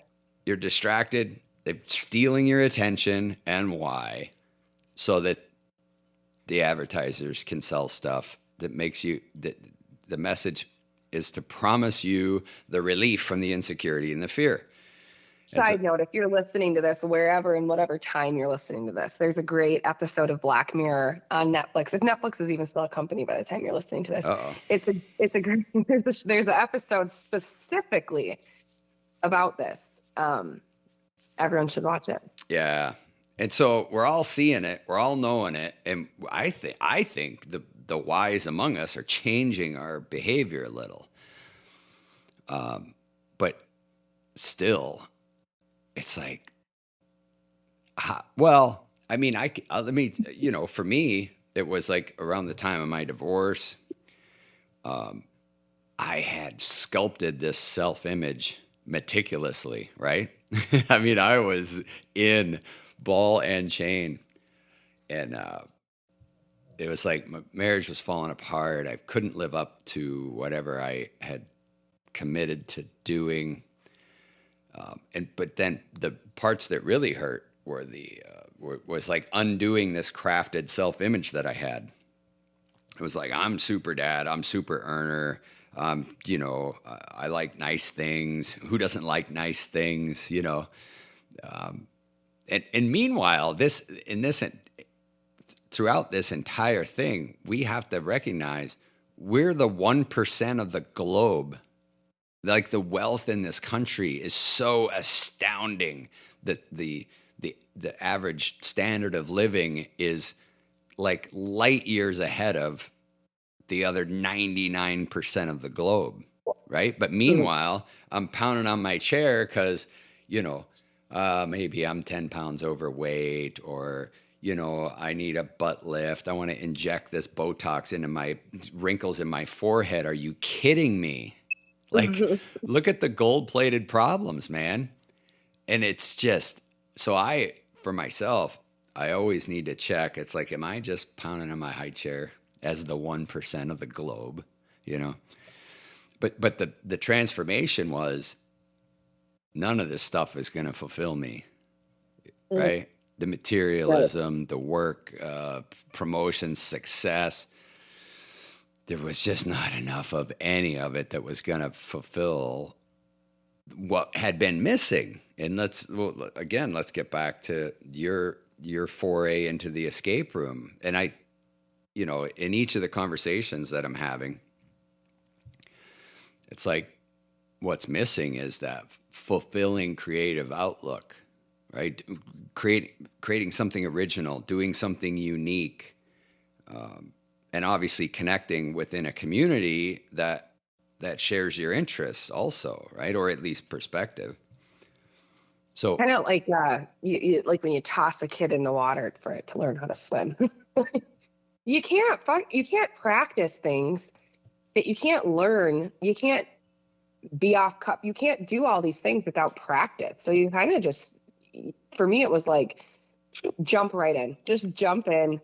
You're distracted. They're stealing your attention, and why? So that the advertisers can sell stuff that makes you that the message is to promise you the relief from the insecurity and the fear. And so, Side note, if you're listening to this wherever and whatever time you're listening to this, there's a great episode of Black Mirror on Netflix. If Netflix is even still a company by the time you're listening to this, uh-oh. it's a great, there's an episode specifically about this. Everyone should watch it. Yeah. And so we're all seeing it, we're all knowing it, and I think the wise among us are changing our behavior a little. But still, it's like, well, I mean, let me, for me, it was like around the time of my divorce, I had sculpted this self-image meticulously, right? I mean, I was in ball and chain, and it was like my marriage was falling apart. I couldn't live up to whatever I had committed to doing. But then the parts that really hurt were was like undoing this crafted self-image that I had. It was like, I'm super dad, I'm super earner. I like nice things. Who doesn't like nice things? And meanwhile, throughout this entire thing, we have to recognize we're the 1% of the globe. Like, the wealth in this country is so astounding that the average standard of living is like light years ahead of the other 99% of the globe, right? But meanwhile, I'm pounding on my chair because, maybe I'm 10 pounds overweight, or, I need a butt lift. I want to inject this Botox into my wrinkles in my forehead. Are you kidding me? Like, look at the gold-plated problems, man. And it's just, for myself, I always need to check. It's like, am I just pounding on my high chair as the 1% of the globe, But the transformation was, none of this stuff is going to fulfill me, right? The materialism, the work, promotion, success. There was just not enough of any of it that was going to fulfill what had been missing. And let's get back to your foray into the escape room. And in each of the conversations that I'm having, it's like, what's missing is that fulfilling creative outlook, right? Creating something original, doing something unique, and obviously connecting within a community that shares your interests also, right? Or at least perspective. So Kind of like like when you toss a kid in the water for it to learn how to swim. You can't practice things that you can't learn. You can't be off cup. You can't do all these things without practice. So you kind of just, for me, it was like, jump right in. Just jump in,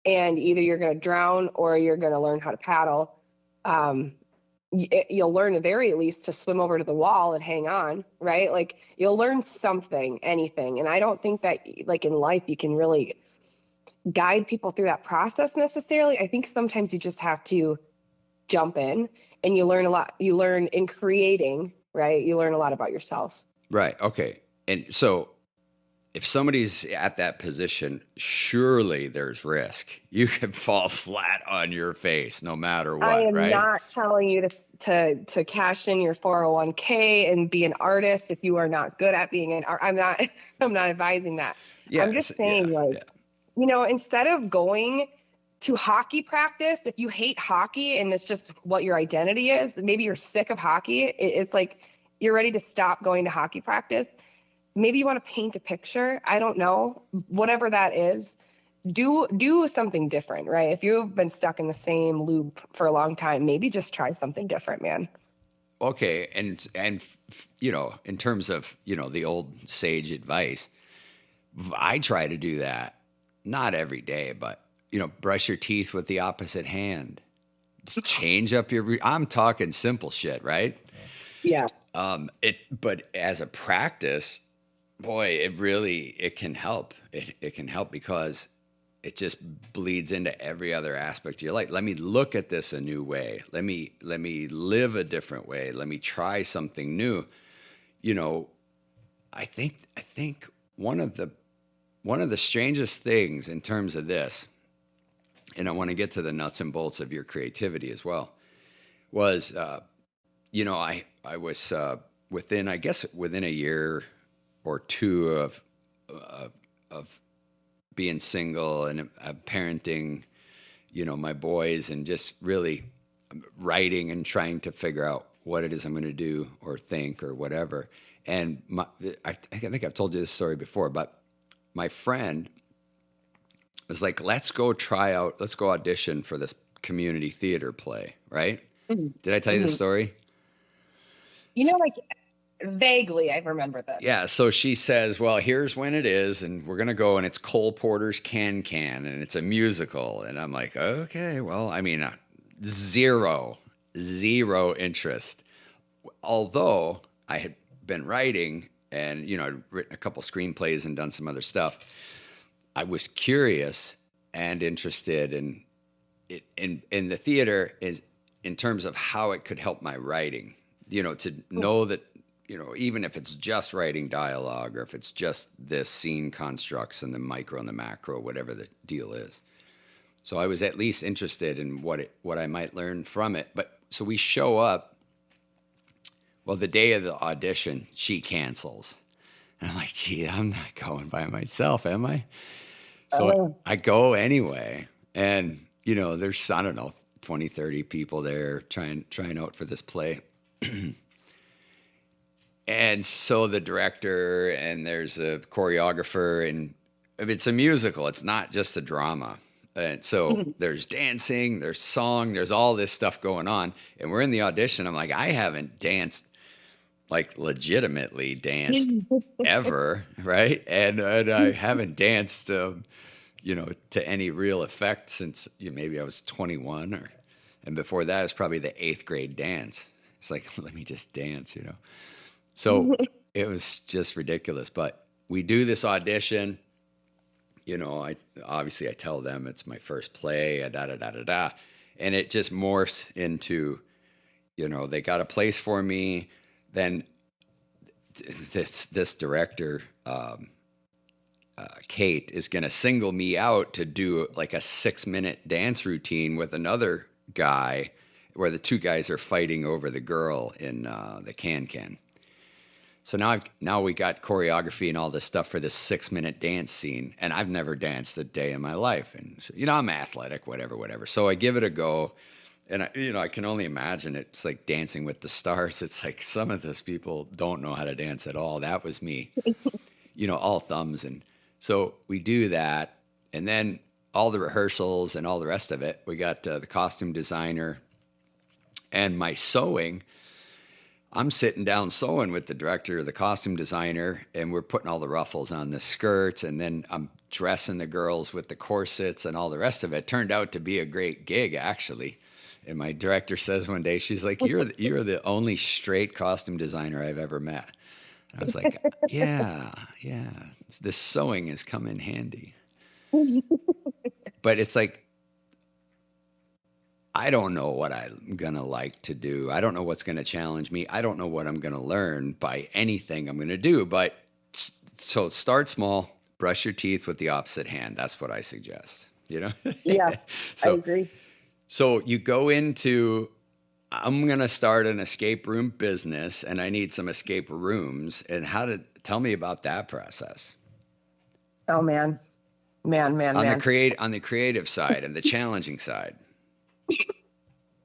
and either you're going to drown or you're going to learn how to paddle. You'll learn at very least to swim over to the wall and hang on, right? Like, you'll learn something, anything. And I don't think that, like, in life you can really guide people through that process necessarily. I think sometimes you just have to jump in, and you learn a lot. You learn in creating, right? You learn a lot about yourself. Right. Okay. And so if somebody's at that position, surely there's risk. You can fall flat on your face no matter what, I am right? not telling you to cash in your 401k and be an artist if you are not good at being an art. I'm not advising that. Yeah, I'm just saying, instead of going to hockey practice, if you hate hockey and it's just what your identity is, maybe you're sick of hockey. It's like you're ready to stop going to hockey practice. Maybe you want to paint a picture. I don't know. Whatever that is, do something different, right? If you've been stuck in the same loop for a long time, maybe just try something different, man. Okay, and in terms of the old sage advice, I try to do that, not every day, but brush your teeth with the opposite hand. Just change up your. I'm talking simple shit, right? Yeah. But as a practice, boy, it can help. It can help because it just bleeds into every other aspect of your life. Let me look at this a new way. Let me live a different way. Let me try something new. I think one of the strangest things in terms of this, and I want to get to the nuts and bolts of your creativity as well, was I was within a year or two of being single and parenting, my boys, and just really writing and trying to figure out what it is I'm going to do or think or whatever. And I think I've told you this story before, but my friend was like, let's go audition for this community theater play, right? Mhm. Did I tell you the Mhm. story? Like vaguely, I remember this. Yeah, so she says, well, here's when it is, and we're going to go, and it's Cole Porter's Can Can, and it's a musical. And I'm like, okay, well, I mean, zero interest. Although I had been writing and, I'd written a couple screenplays and done some other stuff, I was curious and interested in the theater is in terms of how it could help my writing, to know that, even if it's just writing dialogue or if it's just this scene constructs and the micro and the macro, whatever the deal is. So I was at least interested in what I might learn from it. But so we show up. Well, the day of the audition, she cancels. And I'm like, gee, I'm not going by myself, am I? So Oh. I go anyway. And, there's, I don't know, 20, 30 people there trying out for this play. And so the director and there's a choreographer, and it's a musical. It's not just a drama. And so there's dancing, there's song, there's all this stuff going on. And we're in the audition. I'm like, I haven't danced, like legitimately danced ever, right? And I haven't danced, to any real effect since maybe I was 21, and before that it was probably the 8th grade dance. It's like, let me just dance, So it was just ridiculous. But we do this audition. I tell them it's my first play, da da da da da, and it just morphs into, they got a place for me. Then this director, Kate, is going to single me out to do like a 6-minute dance routine with another guy, where the two guys are fighting over the girl in the can. So now we got choreography and all this stuff for this 6-minute dance scene, and I've never danced a day in my life, and so, I'm athletic, whatever. So I give it a go, and I can only imagine it's like Dancing with the Stars. It's like some of those people don't know how to dance at all. That was me, all thumbs, and so we do that, and then all the rehearsals and all the rest of it. We got the costume designer and my sewing. I'm sitting down sewing with the director, the costume designer, and we're putting all the ruffles on the skirts, and then I'm dressing the girls with the corsets and all the rest of it. Turned out to be a great gig, actually. And my director says one day, she's like, you're the only straight costume designer I've ever met. And I was like, yeah. This sewing has come in handy. But it's like, I don't know what I'm going to like to do. I don't know what's going to challenge me. I don't know what I'm going to learn by anything I'm going to do. But so start small, brush your teeth with the opposite hand. That's what I suggest, Yeah, I So, agree. so you go into, I'm going to start an escape room business and I need some escape rooms. And tell me about that process. Oh man. On the creative side and the challenging side.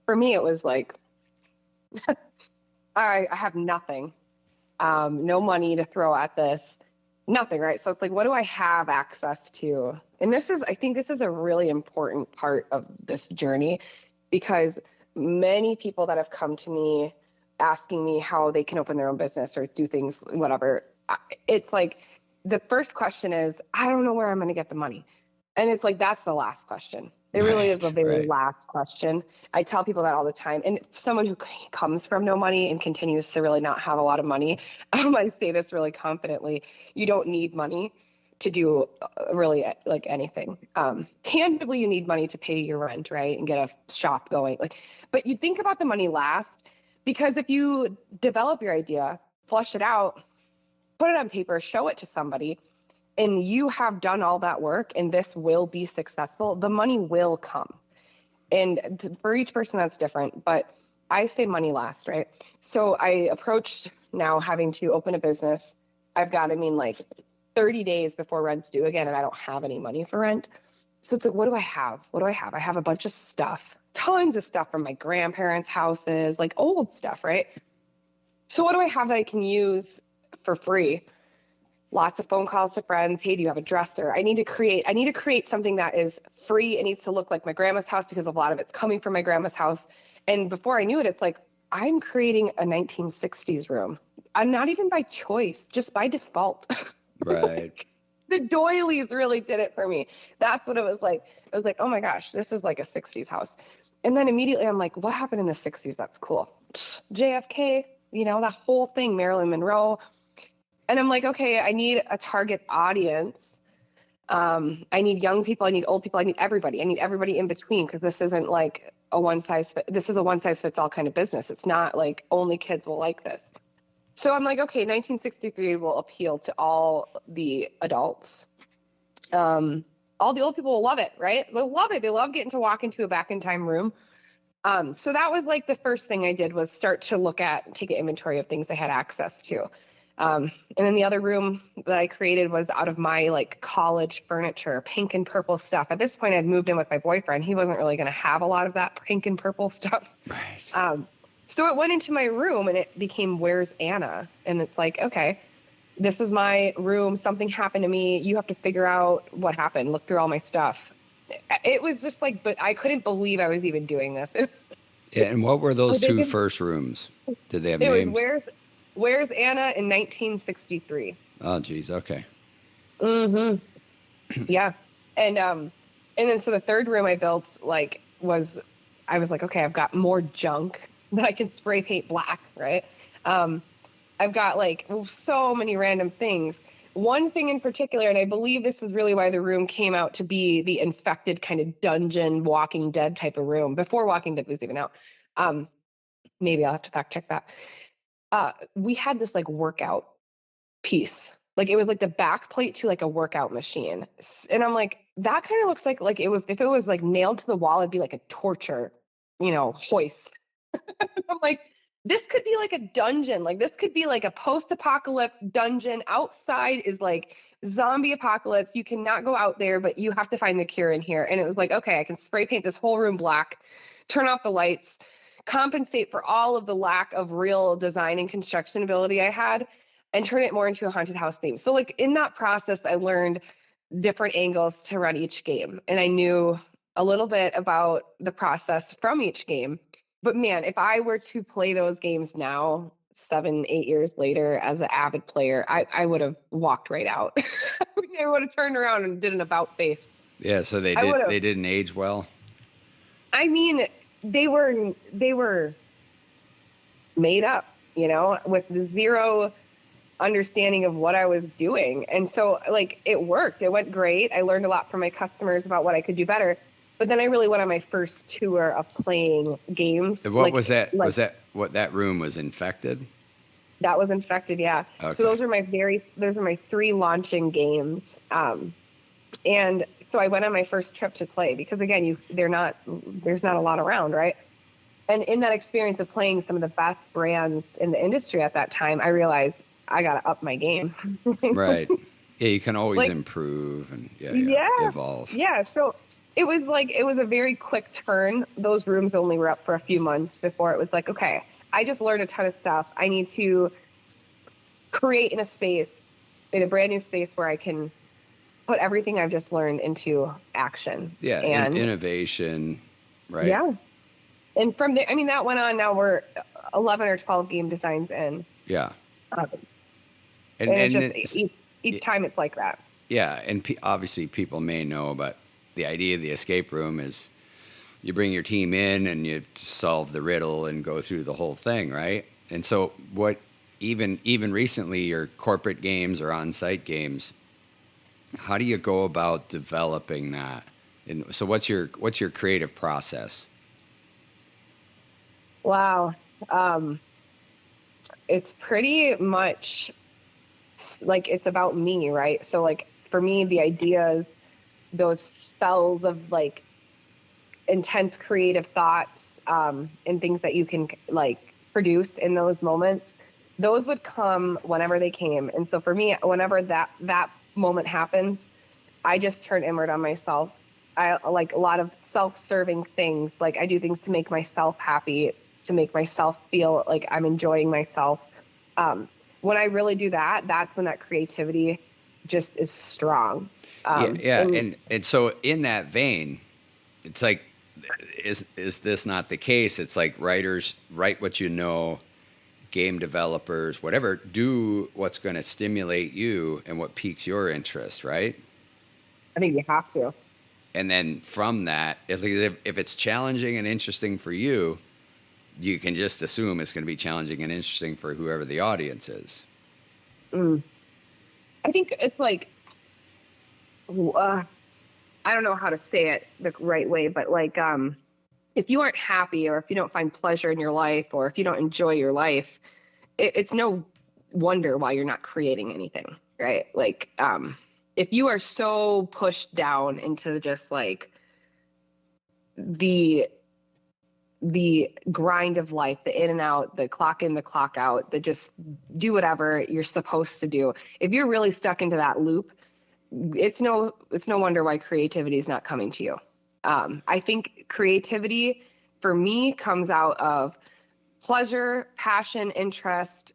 For me, it was like, I have nothing, no money to throw at this, nothing, right? So it's like, what do I have access to? And I think this is a really important part of this journey, because many people that have come to me asking me how they can open their own business or do things, whatever, it's like, the first question is, I don't know where I'm going to get the money. And it's like, that's the last question. It really is the very last question. I tell people that all the time. And someone who comes from no money and continues to really not have a lot of money, I say this really confidently, you don't need money to do really like anything. Tangibly, you need money to pay your rent, right? And get a shop going. But you think about the money last, because if you develop your idea, flush it out, put it on paper, show it to somebody, and you have done all that work and this will be successful, the money will come. And for each person that's different, but I say money last, right? So I approached now having to open a business. I've got, 30 days before rent's due again, and I don't have any money for rent. So it's like, what do I have? I have a bunch of stuff, tons of stuff from my grandparents' houses, like old stuff, right? So what do I have that I can use for free? Lots of phone calls to friends. Hey, do you have a dresser? I need to create something that is free. It needs to look like my grandma's house because a lot of it's coming from my grandma's house. And before I knew it, it's like, I'm creating a 1960s room. I'm not even by choice, just by default. Right. The doilies really did it for me. That's what it was like. It was like, oh my gosh, this is like a 60s house. And then immediately I'm like, what happened in the 60s? That's cool. JFK, that whole thing, Marilyn Monroe. And I'm like, okay, I need a target audience. I need young people. I need old people. I need everybody. I need everybody in between, because this isn't like this is a one size fits all kind of business. It's not like only kids will like this. So I'm like, okay, 1963 will appeal to all the adults. All the old people will love it, right? They'll love it. They love getting to walk into a back in time room. So that was like the first thing I did, was start to take an inventory of things I had access to. And then the other room that I created was out of my like college furniture, pink and purple stuff. At this point, I'd moved in with my boyfriend. He wasn't really going to have a lot of that pink and purple stuff. Right. So it went into my room and it became, where's Anna? And it's like, okay, this is my room. Something happened to me. You have to figure out what happened. Look through all my stuff. It was just like, but I couldn't believe I was even doing this. Yeah, and what were those two first rooms? Did they have It was names? Where's Anna in 1963. Oh, geez. Okay. Mm-hmm. Yeah. And then so the third room I built I was like, okay, I've got more junk that I can spray paint black, right? I've got like so many random things. One thing in particular, and I believe this is really why the room came out to be the infected kind of dungeon Walking Dead type of room before Walking Dead was even out. Maybe I'll have to fact check that. We had this like workout piece. Like it was like the back plate to like a workout machine. And I'm like, that kind of looks like it was, if it was like nailed to the wall, it'd be like a torture, hoist. I'm like, this could be like a dungeon. Like this could be like a post-apocalypse dungeon. Outside is like zombie apocalypse. You cannot go out there, but you have to find the cure in here. And it was like, okay, I can spray paint this whole room black, turn off the lights, compensate for all of the lack of real design and construction ability I had, and turn it more into a haunted house theme. So like in that process, I learned different angles to run each game. And I knew a little bit about the process from each game. But man, if I were to play those games now, 7-8 years later, as an avid player, I would have walked right out. I would have turned around and did an about face. Yeah, so I would have. they didn't age well. I mean, they were made up, with zero understanding of what I was doing. And so like it worked. It went great. I learned a lot from my customers about what I could do better. But then I really went on my first tour of playing games. What was that? Was that what that room was infected? That was infected, yeah. Okay. So those are my 3 launching games. And so I went on my first trip to play because again, there's not a lot around, right? And in that experience of playing some of the best brands in the industry at that time, I realized I got to up my game. Right. Yeah, you can always improve and evolve. Yeah. So it was a very quick turn. Those rooms only were up for a few months before it was like, okay, I just learned a ton of stuff. I need to create in a brand new space where I can put everything I've just learned into action. Yeah, and innovation, right? Yeah. And from there, that went on. Now we're 11 or 12 game designs in. Yeah. And it's just each time it's like that. Yeah, and obviously people may know, but the idea of the escape room is you bring your team in and you solve the riddle and go through the whole thing, right? And so what even recently your corporate games or on-site games, how do you go about developing that? And so what's your creative process? Wow. It's pretty much like, it's about me, right? So like for me, the ideas, those spells of like intense creative thoughts, and things that you can like produce in those moments, those would come whenever they came. And so for me, whenever that moment happens, I just turn inward on myself. I like a lot of self-serving things. Like I do things to make myself happy, to make myself feel like I'm enjoying myself. When I really do that, that's when that creativity just is strong. Yeah, yeah, And and so in that vein, it's like, is this not the case? It's like writers write what you know, game developers, whatever, do what's going to stimulate you and what piques your interest, right? I think you have to. And then from that, if it's challenging and interesting for you, you can just assume it's going to be challenging and interesting for whoever the audience is. Mm. I think it's like, I don't know how to say it the right way, but like, if you aren't happy, or if you don't find pleasure in your life, or if you don't enjoy your life, it's no wonder why you're not creating anything, right? Like, if you are so pushed down into just like the grind of life, the in and out, the clock in, the clock out, the just do whatever you're supposed to do. If you're really stuck into that loop, it's no wonder why creativity is not coming to you. I think creativity for me comes out of pleasure, passion, interest,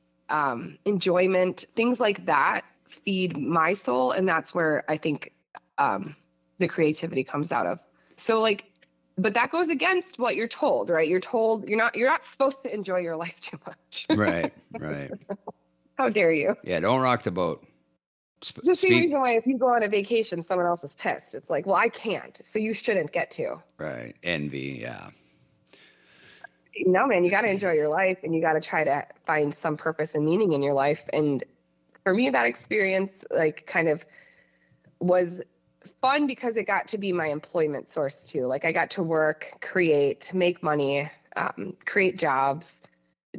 enjoyment, things like that feed my soul. And that's where I think, the creativity comes out of. So like, but that goes against what you're told, right? You're told you're not supposed to enjoy your life too much. Right, right. How dare you? Yeah, don't rock the boat. It's the same Speak. reason why if you go on a vacation, someone else is pissed. It's like, well, I can't, so you shouldn't get to. Right, envy. Yeah, No, man, you got to enjoy your life, and you got to try to find some purpose and meaning in your life. And for me, that experience, like, kind of was fun because it got to be my employment source too. Like, I got to work, create, make money, create jobs,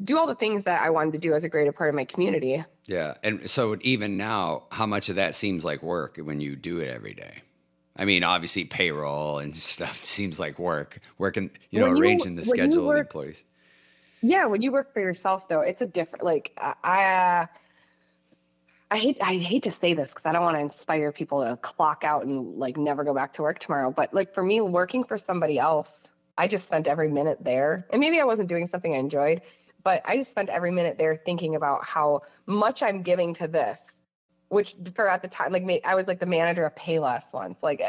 do all the things that I wanted to do as a greater part of my community. yeah. And so even now, how much of that seems like work when you do it every day? I mean, obviously payroll and stuff seems like work. Working, arranging the When you schedule of the work, employees. yeah, when you work for yourself though, it's a different, like, I hate to say this because I don't want to inspire people to clock out and like never go back to work tomorrow. But like for me, working for somebody else, I just spent every minute there. And maybe I wasn't doing something I enjoyed, but I just spent every minute there thinking about how much I'm giving to this, which for at the time, like I was like the manager of Payless once. Like,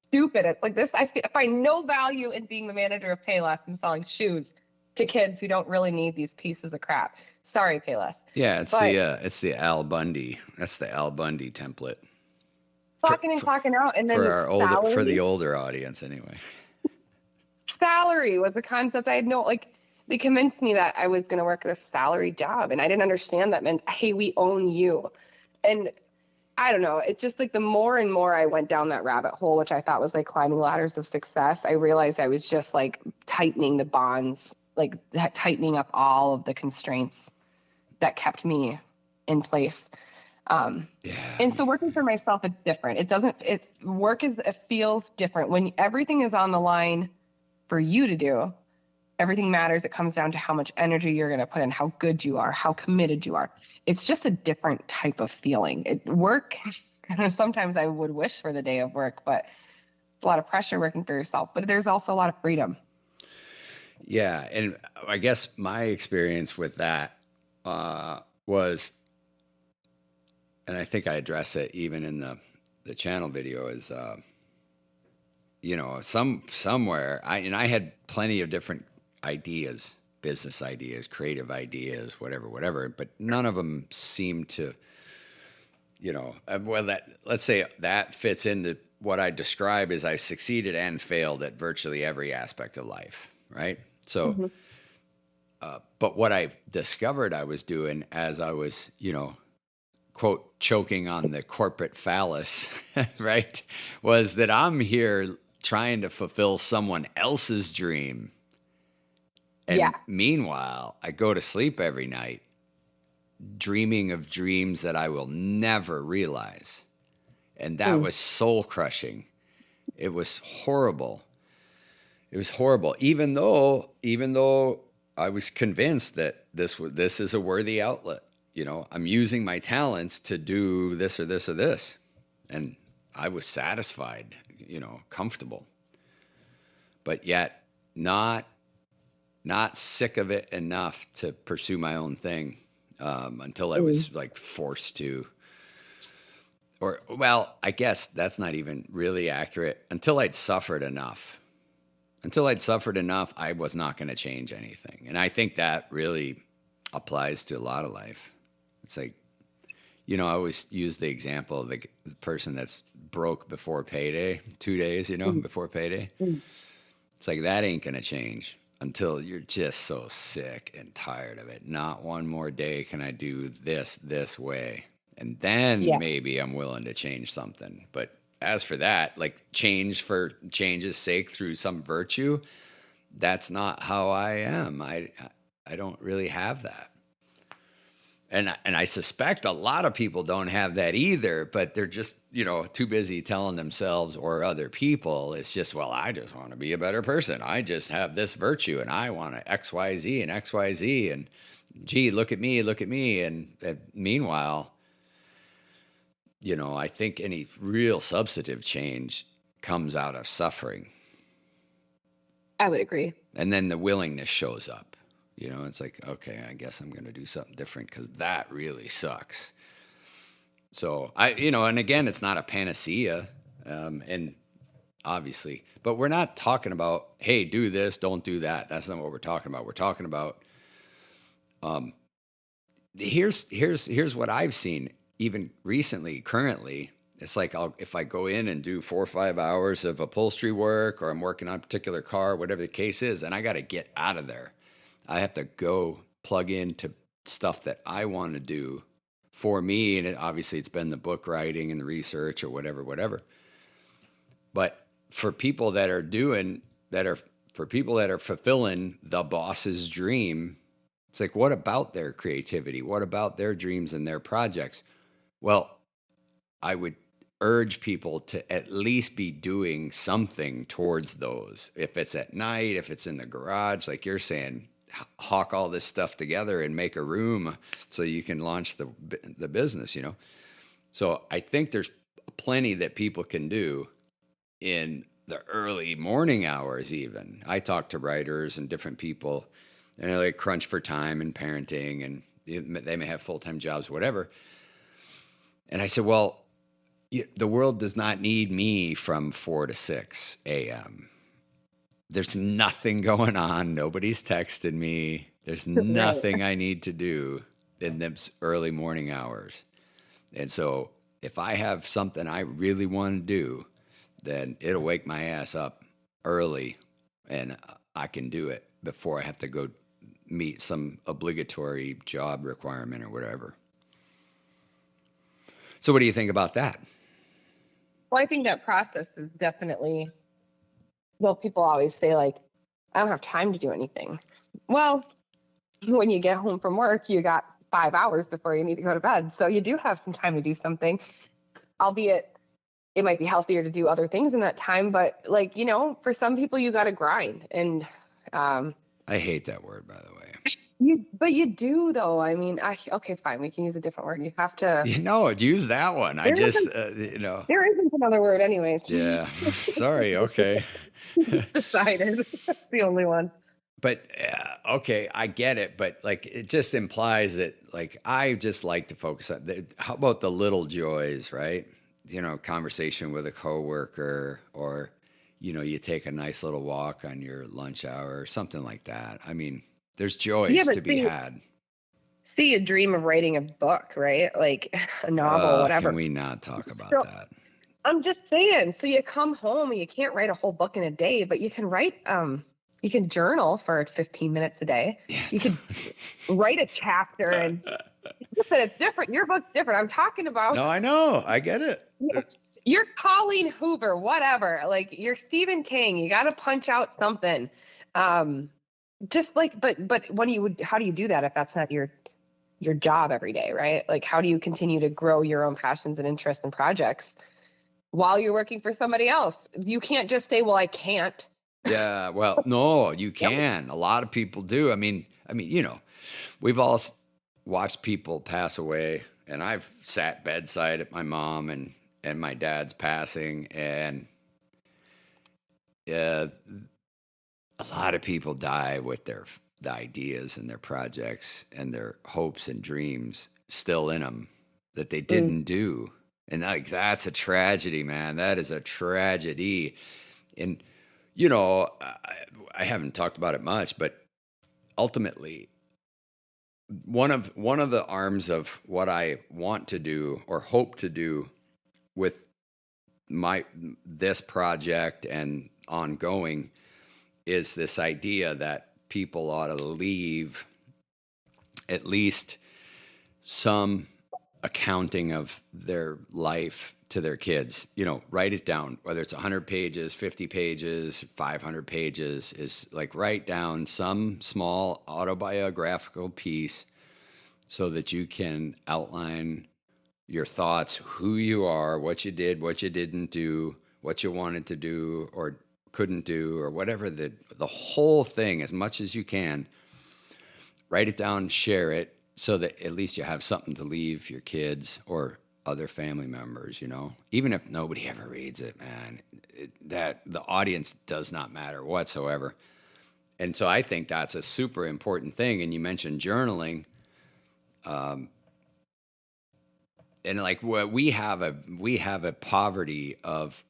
stupid. It's like this. I find no value in being the manager of Payless and selling shoes to kids who don't really need these pieces of crap. Sorry, Payless. Yeah, But it's the Al Bundy. That's the Al Bundy template for clocking in, clocking out, and for then the older audience anyway. salary was the concept. I had no, like, they convinced me that I was going to work this salary job, and I didn't understand that meant, hey, we own you. And I don't know, it's just like the more and more I went down that rabbit hole, which I thought was like climbing ladders of success, I realized I was just like tightening the bonds, like tightening up all of the constraints that kept me in place. Yeah. And so working for myself, it's different. It feels different when everything is on the line for you to do. Everything matters. It comes down to how much energy you're going to put in, how good you are, how committed you are. It's just a different type of feeling. Work, sometimes I would wish for the day of work, but it's a lot of pressure working for yourself, but there's also a lot of freedom. Yeah, and I guess my experience with that was, and I think I address it even in the channel video, is somewhere I had plenty of different ideas, business ideas, creative ideas, whatever, but none of them seemed to, let's say that fits into what I describe as I succeeded and failed at virtually every aspect of life, right? So, Mm-hmm. but what I discovered I was doing as I was, quote, choking on the corporate phallus, right, was that I'm here trying to fulfill someone else's dream. Yeah. And meanwhile, I go to sleep every night dreaming of dreams that I will never realize. And that was soul crushing. It was horrible. It was horrible. Even though I was convinced that this is a worthy outlet. You know, I'm using my talents to do this or this or this. And I was satisfied, you know, comfortable. But yet not sick of it enough to pursue my own thing until I was like forced to. Or, well, I guess that's not even really accurate. Until I'd suffered enough. Until I'd suffered enough, I was not going to change anything. And I think that really applies to a lot of life. It's like, you know, I always use the example of the person that's broke before payday, 2 days, you know, before payday. It's like that ain't going to change until you're just so sick and tired of it. Not one more day can I do this way. And then maybe I'm willing to change something. But as for that, like change for change's sake through some virtue, that's not how I am. I don't really have that. And I suspect a lot of people don't have that either, but they're just, you know, too busy telling themselves or other people, it's just, well, I just want to be a better person. I just have this virtue and I want to X, Y, Z and X, Y, Z. And gee, look at me, look at me. And meanwhile, you know, I think any real substantive change comes out of suffering. I would agree. And then the willingness shows up. You know, it's like, okay, I guess I'm going to do something different because that really sucks. So you know, and again, it's not a panacea, and obviously, but we're not talking about, hey, do this, don't do that. That's not what we're talking about. We're talking about, here's what I've seen even recently, currently. It's like if I go in and do 4 or 5 hours of upholstery work, or I'm working on a particular car, whatever the case is, and I got to get out of there. I have to go plug into stuff that I want to do for me. And obviously it's been the book writing and the research or whatever. But for people that are fulfilling the boss's dream, it's like, what about their creativity? What about their dreams and their projects? Well, I would urge people to at least be doing something towards those. If it's at night, if it's in the garage, like you're saying, hawk all this stuff together and make a room so you can launch the business, you know? So I think there's plenty that people can do in the early morning hours even. I talk to writers and different people, and they like crunch for time and parenting, and they may have full-time jobs, whatever. And I said, well, the world does not need me from 4 to 6 a.m. There's nothing going on. Nobody's texted me. There's nothing I need to do in those early morning hours. And so if I have something I really want to do, then it'll wake my ass up early and I can do it before I have to go meet some obligatory job requirement or whatever. So what do you think about that? Well, I think that process is definitely, well, people always say, like, I don't have time to do anything. Well, when you get home from work, you got 5 hours before you need to go to bed. So you do have some time to do something, albeit it might be healthier to do other things in that time. But, like, you know, for some people, you got to grind. And I hate that word, by the way. But you do, though. I mean, okay, fine. We can use a different word. You have to. No, use that one. I just, you know. There isn't another word anyways. Yeah. Sorry. Okay. Decided. That's the only one. But, okay, I get it. But, like, it just implies that, like, I just like to focus on, how about the little joys, right? You know, conversation with a coworker, or, you know, you take a nice little walk on your lunch hour or something like that. I mean, there's joys to be had. See, you dream of writing a book, right? Like a novel, whatever. Can we not talk about that? I'm just saying. So you come home and you can't write a whole book in a day, but you can write, you can journal for 15 minutes a day. Yeah, you could write a chapter, and it's different. Your book's different. I'm talking about. No, I know. I get it. You're Colleen Hoover, whatever. Like, you're Stephen King. You got to punch out something. Just like, but how do you do that if that's not your your job every day, right? Like, how do you continue to grow your own passions and interests and projects while you're working for somebody else? You can't just say, well, I can't. Yeah, well, no, you can. A lot of people do. I mean, we've all watched people pass away, and I've sat bedside at my mom and my dad's passing, and a lot of people die with the ideas and their projects and their hopes and dreams still in them that they didn't do. And like, that's a tragedy, man. That is a tragedy. And I haven't talked about it much, but ultimately, one of the arms of what I want to do or hope to do with this project and ongoing is this idea that people ought to leave at least some accounting of their life to their kids. Write it down, whether it's 100 pages, 50 pages, 500 pages, is like, write down some small autobiographical piece so that you can outline your thoughts, who you are, what you did, what you didn't do, what you wanted to do or couldn't do, or whatever, the whole thing, as much as you can. Write it down, share it, so that at least you have something to leave your kids or other family members, even if nobody ever reads it, man. That the audience does not matter whatsoever. And so I think that's a super important thing. And you mentioned journaling. And like, we have a poverty of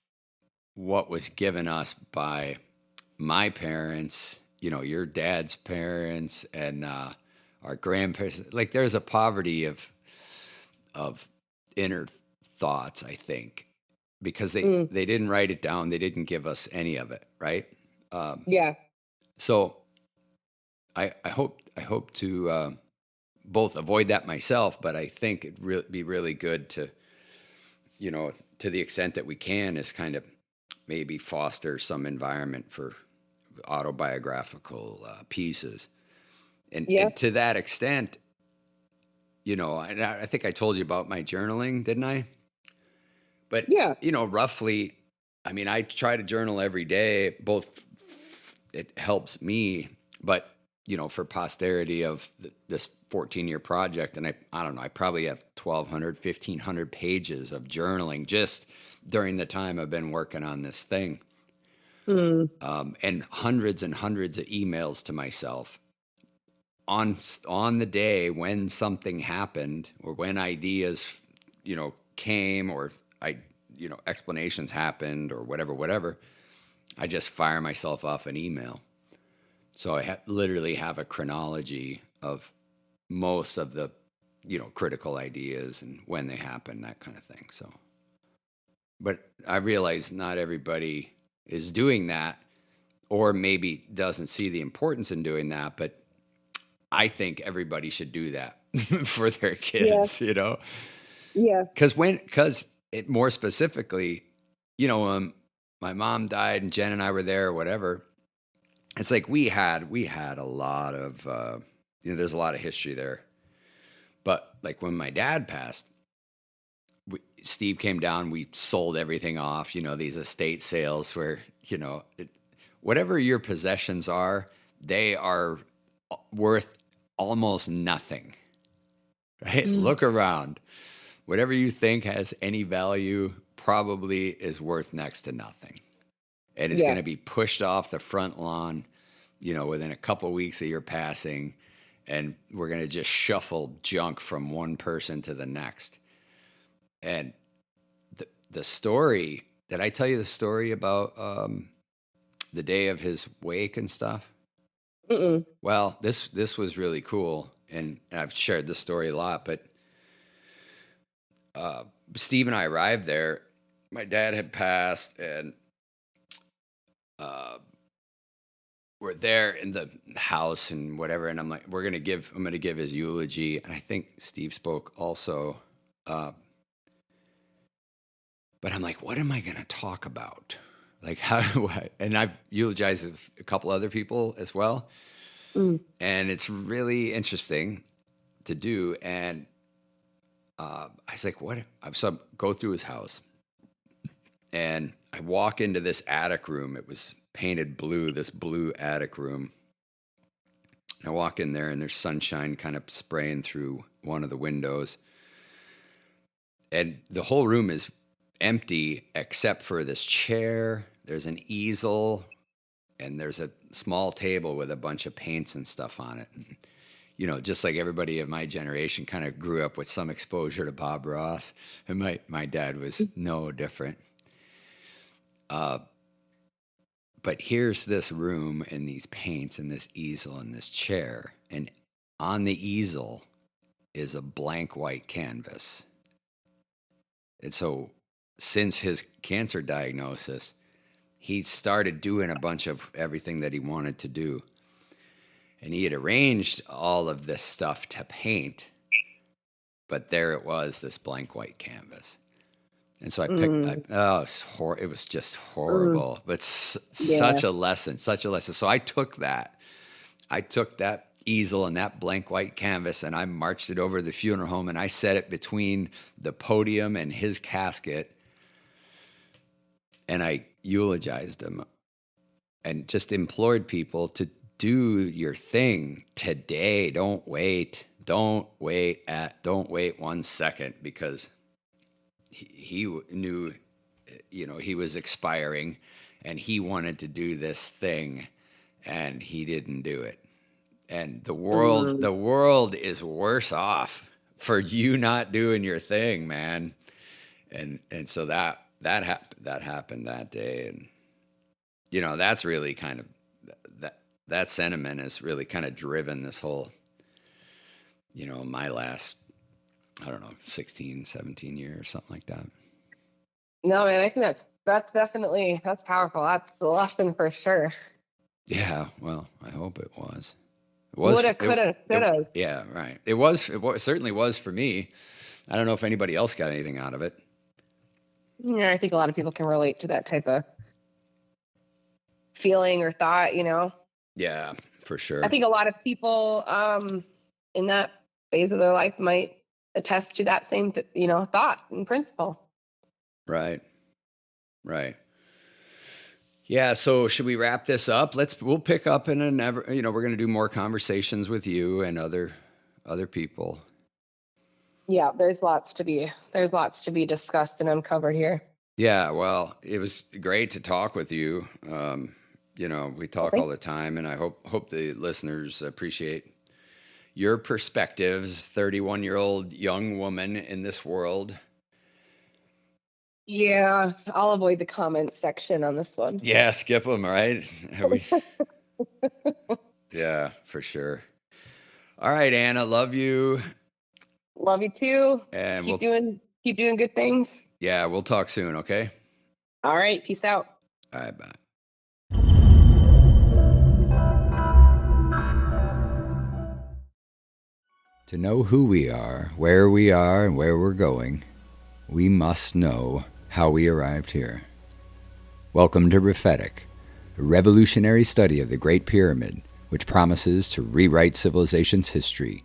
what was given us by my parents, your dad's parents, and our grandparents. Like, there's a poverty of inner thoughts, I think, because they didn't write it down. They didn't give us any of it, right? Yeah. So I hope to both avoid that myself, but I think it'd be really good to, to the extent that we can, is kind of maybe foster some environment for autobiographical pieces. And to that extent, and I think I told you about my journaling, didn't I? But, roughly, I mean, I try to journal every day. It helps me, but, for posterity of this 14-year project, and I don't know, I probably have 1,200, 1,500 pages of journaling just during the time I've been working on this thing. And hundreds and hundreds of emails to myself on the day when something happened, or when ideas, came, or explanations happened, or whatever. I just fire myself off an email. So I literally have a chronology of most of the, critical ideas and when they happen, that kind of thing. So, but I realize not everybody is doing that, or maybe doesn't see the importance in doing that. But I think everybody should do that for their kids, Yeah. Because it more specifically, my mom died and Jen and I were there, or whatever. It's like we had a lot of, there's a lot of history there. But like when my dad passed, Steve came down, we sold everything off, these estate sales where, whatever your possessions are, they are worth almost nothing, right? Look around. Whatever you think has any value probably is worth next to nothing. And it's going to be pushed off the front lawn, within a couple of weeks of your passing. And we're going to just shuffle junk from one person to the next. And the story, did I tell you the story about the day of his wake and stuff? Well, this was really cool. And I've shared this story a lot, but Steve and I arrived there. My dad had passed, and we're there in the house and whatever. And I'm like, I'm going to give his eulogy. And I think Steve spoke also. But I'm like, what am I going to talk about? Like, how do I? And I've eulogized a couple other people as well. And it's really interesting to do. And I was like, what? So I go through his house, and I walk into this attic room. It was painted blue, this blue attic room. And I walk in there, and there's sunshine kind of spraying through one of the windows. And the whole room is empty except for this chair. There's an easel, and there's a small table with a bunch of paints and stuff on it. You know, just like everybody of my generation kind of grew up with some exposure to Bob Ross. And my dad was no different. But here's this room and these paints and this easel and this chair. And on the easel is a blank white canvas. And so since his cancer diagnosis, he started doing a bunch of everything that he wanted to do. And he had arranged all of this stuff to paint, but there it was, this blank white canvas. And so I picked, it was just horrible, but such a lesson. So I took that easel and that blank white canvas, and I marched it over to the funeral home, and I set it between the podium and his casket, and I eulogized him and just implored people to do your thing today. Don't wait 1 second, because he knew, you know, he was expiring and he wanted to do this thing and he didn't do it. And the world is worse off for you not doing your thing, man. And so that happened that day. And, you know, that's really kind of, that sentiment has really kind of driven this whole, you know, my last, I don't know, 16, 17 years, something like that. No, man, I think that's definitely, that's powerful. That's the lesson for sure. Yeah, well, I hope it was. Woulda, coulda, shoulda. Yeah, right. It certainly was for me. I don't know if anybody else got anything out of it. Yeah, I think a lot of people can relate to that type of feeling or thought, you know? Yeah, for sure. I think a lot of people in that phase of their life might attest to that same, thought and principle. Right. Yeah. So should we wrap this up? We'll pick up in we're going to do more conversations with you and other people. Yeah. There's lots to be discussed and uncovered here. Yeah. Well, it was great to talk with you. We talk all the time, and I hope the listeners appreciate your perspectives, 31-year-old young woman in this world. Yeah, I'll avoid the comments section on this one. Yeah, skip them, right? Yeah, for sure. All right, Anna, love you. Love you too. And keep doing good things. Yeah, we'll talk soon, okay? All right, peace out. All right, bye. To know who we are, and where we're going, we must know how we arrived here. Welcome to Rephetic, a revolutionary study of the Great Pyramid, which promises to rewrite civilization's history